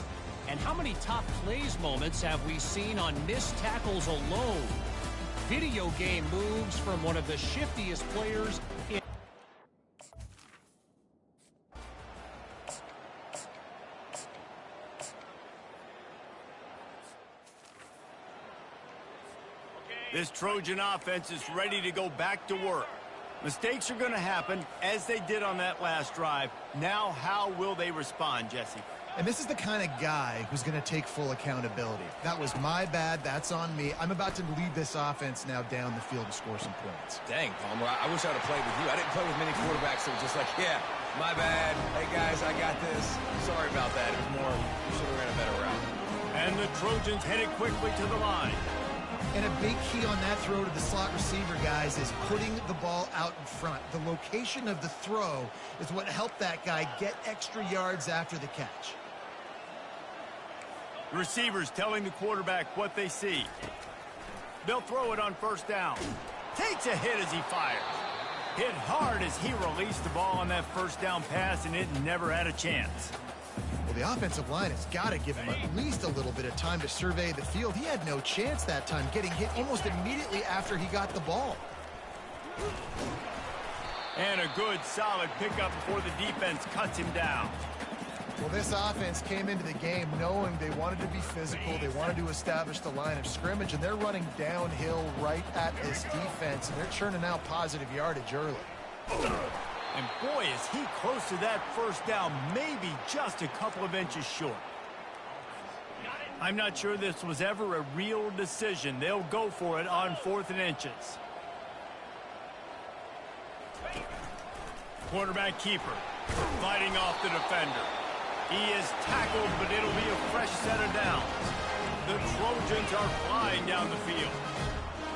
And how many top plays moments have we seen on missed tackles alone? Video game moves from one of the shiftiest players in. This Trojan offense is ready to go back to work. Mistakes are going to happen, as they did on that last drive. Now, how will they respond, Jesse? And this is the kind of guy who's going to take full accountability. That was my bad. That's on me. I'm about to lead this offense now down the field and score some points. Dang, Palmer, I wish I would have played with you. I didn't play with many quarterbacks that were just like, yeah, my bad. Hey, guys, I got this. Sorry about that. It was more, we should have ran a better route. And the Trojans headed quickly to the line. And a big key on that throw to the slot receiver, guys, is putting the ball out in front. The location of the throw is what helped that guy get extra yards after the catch. The receivers telling the quarterback what they see. They'll throw it on first down. Takes a hit as he fires. Hit hard as he released the ball on that first down pass, and it never had a chance. Well, the offensive line has got to give him at least a little bit of time to survey the field. He had no chance that time, getting hit almost immediately after he got the ball. And a good, solid pickup before the defense cuts him down. Well, this offense came into the game knowing they wanted to be physical. They wanted to establish the line of scrimmage, and they're running downhill right at this defense, and they're churning out positive yardage early. And boy, is he close to that first down, maybe just a couple of inches short. I'm not sure this was ever a real decision. They'll go for it on 4th and inches. Quarterback keeper fighting off the defender. He is tackled, but it'll be a fresh set of downs. The Trojans are flying down the field.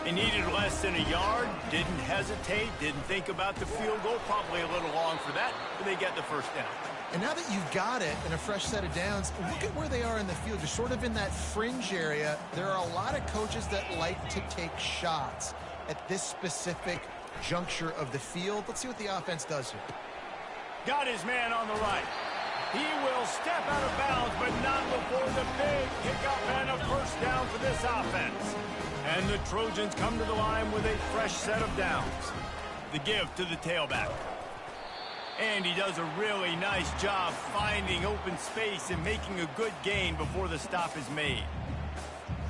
They needed less than a yard, didn't hesitate, didn't think about the field goal, probably a little long for that, but they get the first down. And now that you've got it in a fresh set of downs, look at where they are in the field. You're sort of in that fringe area. There are a lot of coaches that like to take shots at this specific juncture of the field. Let's see what the offense does here. Got his man on the right. He will step out of bounds, but not before the big pickup and a first down for this offense. And the Trojans come to the line with a fresh set of downs. The give to the tailback. And he does a really nice job finding open space and making a good gain before the stop is made.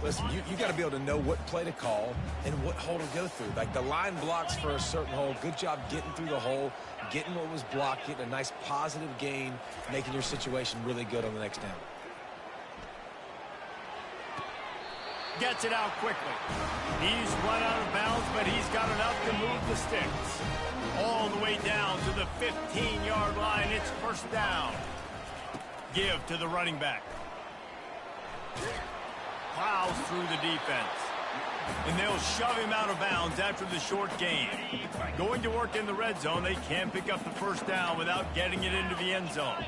Listen, you got to be able to know what play to call and what hole to go through. Like, the line blocks for a certain hole. Good job getting through the hole, getting what was blocked, getting a nice positive gain, making your situation really good on the next down. Gets it out quickly. He's run out of bounds, but he's got enough to move the sticks. All the way down to the 15-yard line. It's first down. Give to the running back. Plows through the defense. And they'll shove him out of bounds after the short gain. Going to work in the red zone, they can't pick up the first down without getting it into the end zone.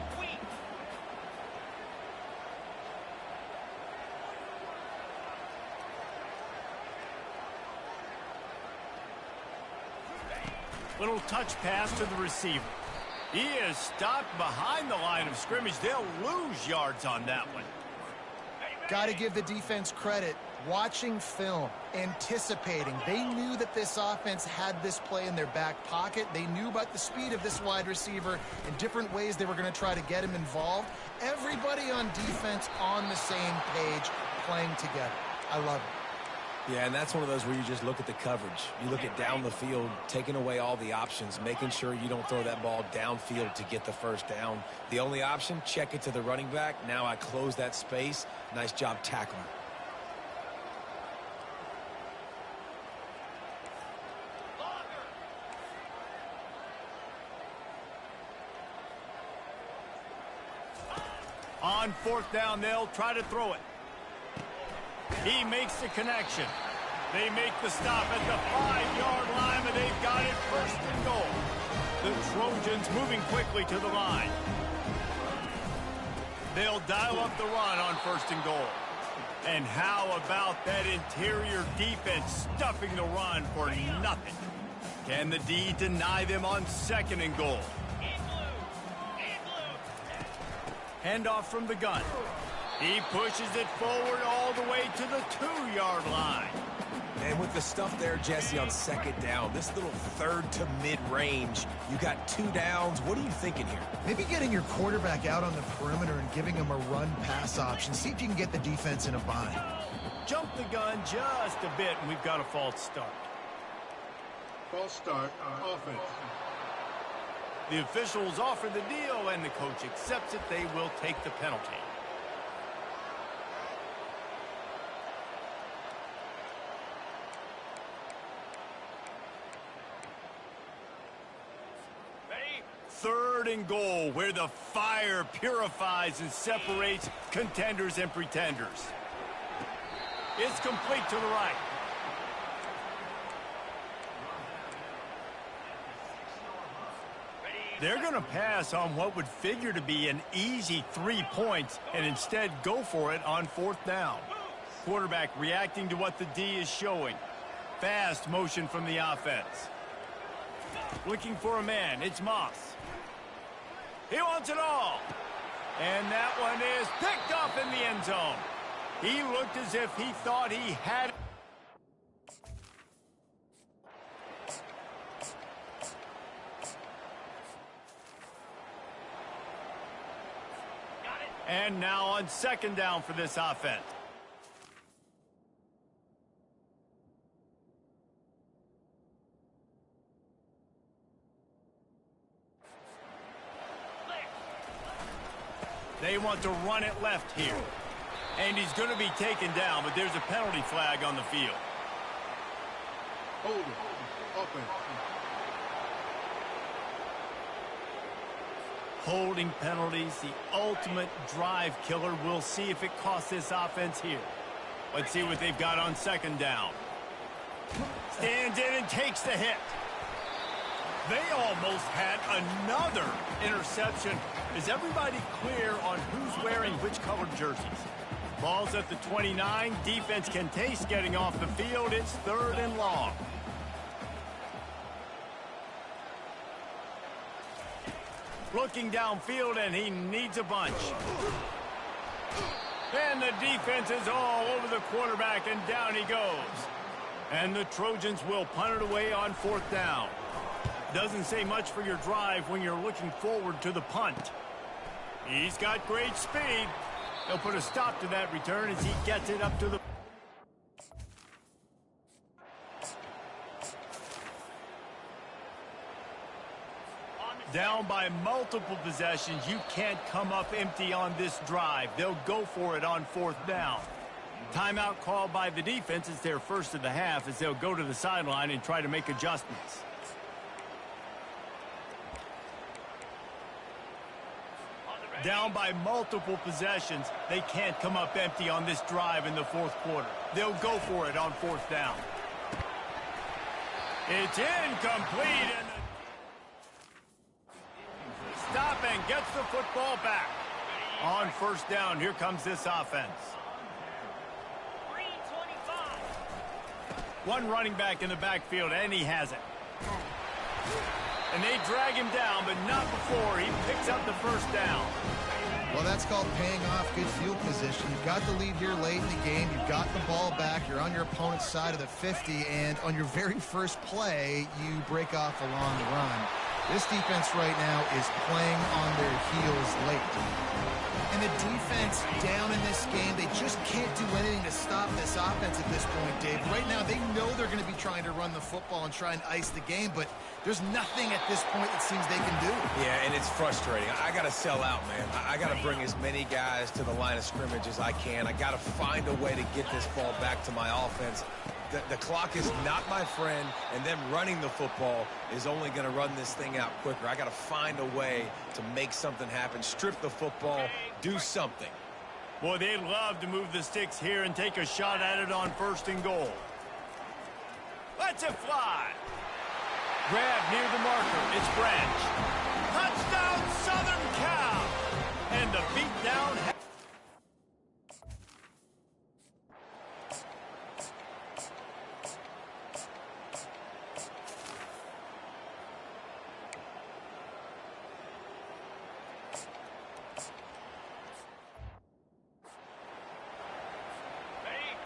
Little touch pass to the receiver. He is stopped behind the line of scrimmage. They'll lose yards on that one. Got to give the defense credit. Watching film, anticipating. They knew that this offense had this play in their back pocket. They knew about the speed of this wide receiver and different ways they were going to try to get him involved. Everybody on defense on the same page, playing together. I love it. Yeah, and that's one of those where you just look at the coverage. You look at down the field, taking away all the options, making sure you don't throw that ball downfield to get the first down. The only option, check it to the running back. Now I close that space. Nice job tackling. On fourth down, they'll try to throw it. He makes the connection. They make the stop at the 5-yard line, but they've got it first and goal. The Trojans moving quickly to the line. They'll dial up the run on first and goal. And how about that interior defense stuffing the run for nothing? Can the D deny them on 2nd and goal? Handoff from the gun. He pushes it forward all the way to the 2-yard line. And with the stuff there, Jesse, on 2nd down, this little 3rd to mid-range, you got 2 downs. What are you thinking here? Maybe getting your quarterback out on the perimeter and giving him a run-pass option. See if you can get the defense in a bind. Jump the gun just a bit, and we've got a false start. False start, offense. The officials offer the deal, and the coach accepts it. They will take the penalty. Third and goal, where the fire purifies and separates contenders and pretenders. It's complete to the right. They're going to pass on what would figure to be an easy 3 points and instead go for it on 4th down. Quarterback reacting to what the D is showing. Fast motion from the offense. Looking for a man. It's Moss. He wants it all. And that one is picked up in the end zone. He looked as if he thought he had it. And now on 2nd down for this offense. They want to run it left here. And he's going to be taken down, but there's a penalty flag on the field. Hold it. Offense. Holding penalties, the ultimate drive killer. We'll see if it costs this offense here. Let's see what they've got on 2nd down. Stands in and takes the hit. They almost had another interception. Is everybody clear on who's wearing which colored jerseys? Ball's at the 29. Defense can taste getting off the field. It's 3rd and long. Looking downfield, and he needs a bunch. And the defense is all over the quarterback, and down he goes. And the Trojans will punt it away on 4th down. Doesn't say much for your drive when you're looking forward to the punt. He's got great speed. They'll put a stop to that return as he gets it up to the... Down by multiple possessions, you can't come up empty on this drive. They'll go for it on 4th down. Timeout called by the defense. It's their first of the half as they'll go to the sideline and try to make adjustments. Down by multiple possessions, they can't come up empty on this drive in the 4th quarter. They'll go for it on 4th down. It's incomplete, and stop and gets the football back. On 1st down, here comes this offense. 325. One running back in the backfield, and he has it. And they drag him down, but not before he picks up the 1st down. Well, that's called paying off good field position. You've got the lead here late in the game. You've got the ball back. You're on your opponent's side of the 50, and on your very first play, you break off a long run. This defense right now is playing on their heels late. And the defense down in this game, they just can't do anything to stop this offense at this point, Dave. Right now, they know they're going to be trying to run the football and try and ice the game, but there's nothing at this point it seems they can do. Yeah, and it's frustrating. I got to sell out, man. I got to bring as many guys to the line of scrimmage as I can. I got to find a way to get this ball back to my offense. The clock is not my friend, and them running the football is only going to run this thing out quicker. I got to find a way to make something happen, strip the football, do something. Boy, they'd love to move the sticks here and take a shot at it on 1st and goal. Let's it fly. Grab near the marker. It's Branch. Touchdown, Southern Cal. And the beat down.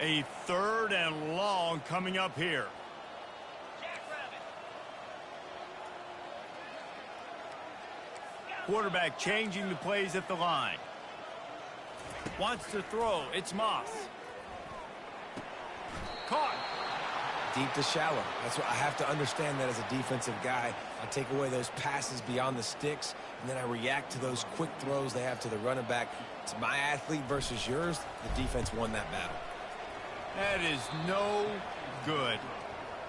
A 3rd and long coming up here. Quarterback changing the plays at the line. Wants to throw. It's Moss. Caught. Deep to shallow. That's what I have to understand that as a defensive guy. I take away those passes beyond the sticks, and then I react to those quick throws they have to the running back. It's my athlete versus yours. The defense won that battle. That is no good.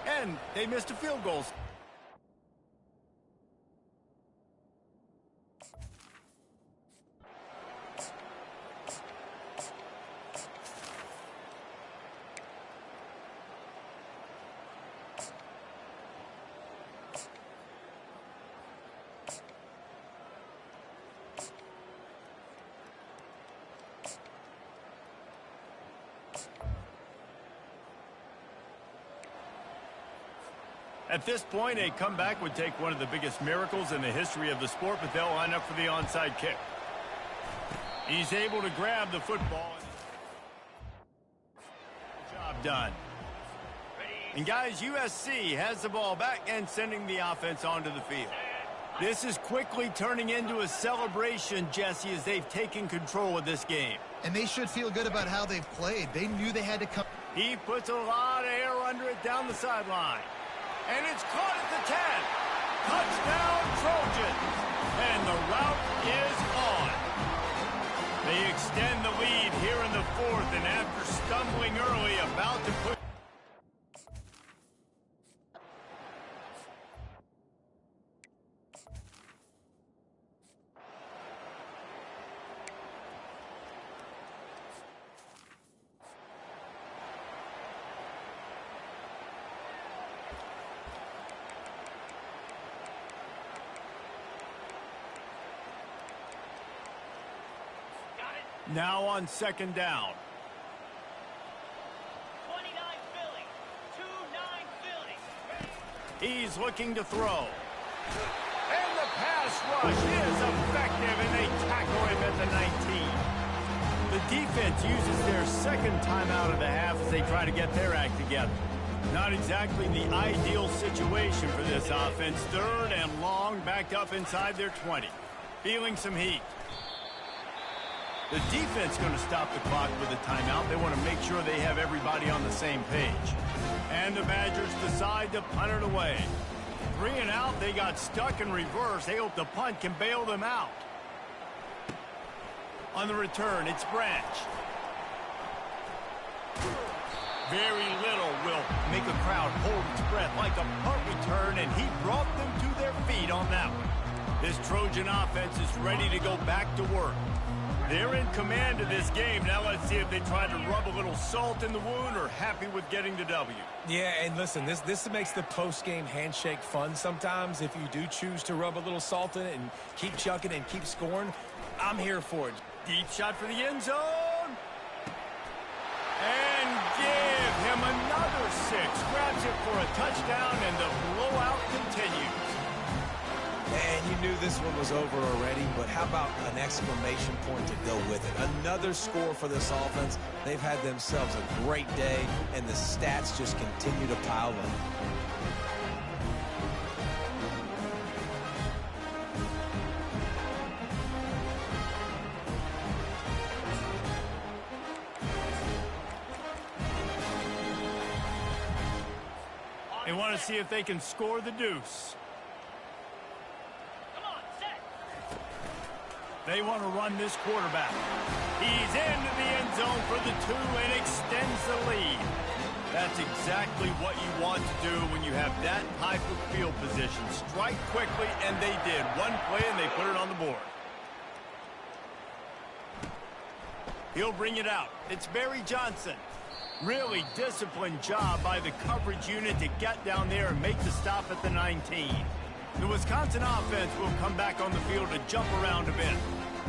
And they missed a field goal. At this point, a comeback would take one of the biggest miracles in the history of the sport, but they'll line up for the onside kick. He's able to grab the football. Job done. And guys, USC has the ball back and sending the offense onto the field. This is quickly turning into a celebration, Jesse, as they've taken control of this game. And they should feel good about how they've played. They knew they had to come. He puts a lot of air under it down the sideline. And it's caught at the 10. Touchdown, Trojans. And the route is on. They extend the lead here in the 4th, and after stumbling early, about to put... Now on 2nd down. 29 Philly. 2-9 Philly. He's looking to throw. And the pass rush is effective, and they tackle him at the 19. The defense uses their 2nd timeout of the half as they try to get their act together. Not exactly the ideal situation for this offense. 3rd and long, backed up inside their 20. Feeling some heat. The defense going to stop the clock with a timeout. They want to make sure they have everybody on the same page. And the Badgers decide to punt it away. 3 and out, they got stuck in reverse. They hope the punt can bail them out. On the return, it's Branch. Very little will make a crowd hold its breath like a punt return, and he brought them to their feet on that one. This Trojan offense is ready to go back to work. They're in command of this game. Now let's see if they try to rub a little salt in the wound or happy with getting the W. Yeah, and listen, this makes the post-game handshake fun sometimes. If you do choose to rub a little salt in it and keep chucking and keep scoring, I'm here for it. Deep shot for the end zone. And give him another 6. Grabs it for a touchdown, and the blowout continues. And you knew this one was over already, but how about an exclamation point to go with it? Another score for this offense. They've had themselves a great day, and the stats just continue to pile up. They want to see if they can score the deuce. They want to run this quarterback. He's into the end zone for the 2 and extends the lead. That's exactly what you want to do when you have that type of field position. Strike quickly, and they did. One play, and they put it on the board. He'll bring it out. It's Barry Johnson. Really disciplined job by the coverage unit to get down there and make the stop at the 19. The Wisconsin offense will come back on the field to jump around a bit.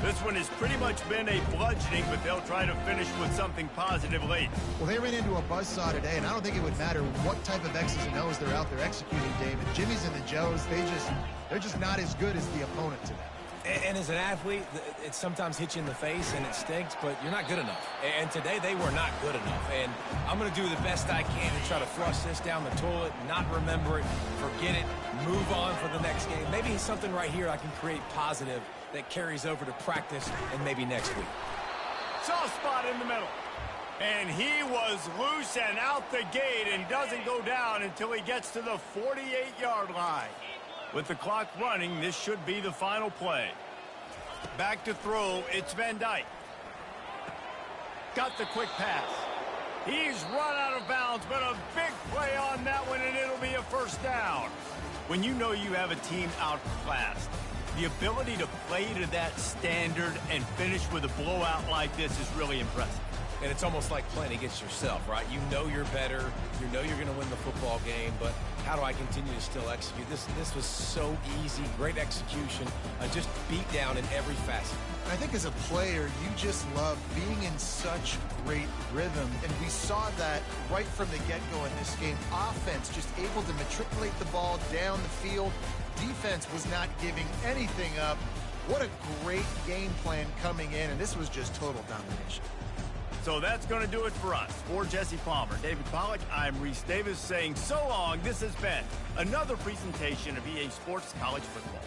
This one has pretty much been a bludgeoning, but they'll try to finish with something positive late. Well, they ran into a buzzsaw today, and I don't think it would matter what type of X's and O's they're out there executing, David. Jimmy's and the Joes, they're just not as good as the opponent to them. And as an athlete, it sometimes hits you in the face and it stinks, but you're not good enough. And today they were not good enough. And I'm going to do the best I can to try to flush this down the toilet, not remember it, forget it, move on for the next game. Maybe something right here I can create positive that carries over to practice and maybe next week. Soft spot in the middle. And he was loose and out the gate and doesn't go down until he gets to the 48-yard line. With the clock running, this should be the final play. Back to throw, it's Van Dyke. Got the quick pass. He's run out of bounds, but a big play on that one, and it'll be a first down. When you know you have a team outclassed, the ability to play to that standard and finish with a blowout like this is really impressive. And it's almost like playing against yourself, right? You know you're better. You know you're going to win the football game, but how do I continue to still execute? This was so easy, great execution, just beat down in every facet. I think as a player, you just love being in such great rhythm, and we saw that right from the get-go in this game. Offense just able to matriculate the ball down the field. Defense was not giving anything up. What a great game plan coming in, and this was just total domination. So that's going to do it for us. For Jesse Palmer, David Pollack, I'm Reese Davis saying so long. This has been another presentation of EA Sports College Football.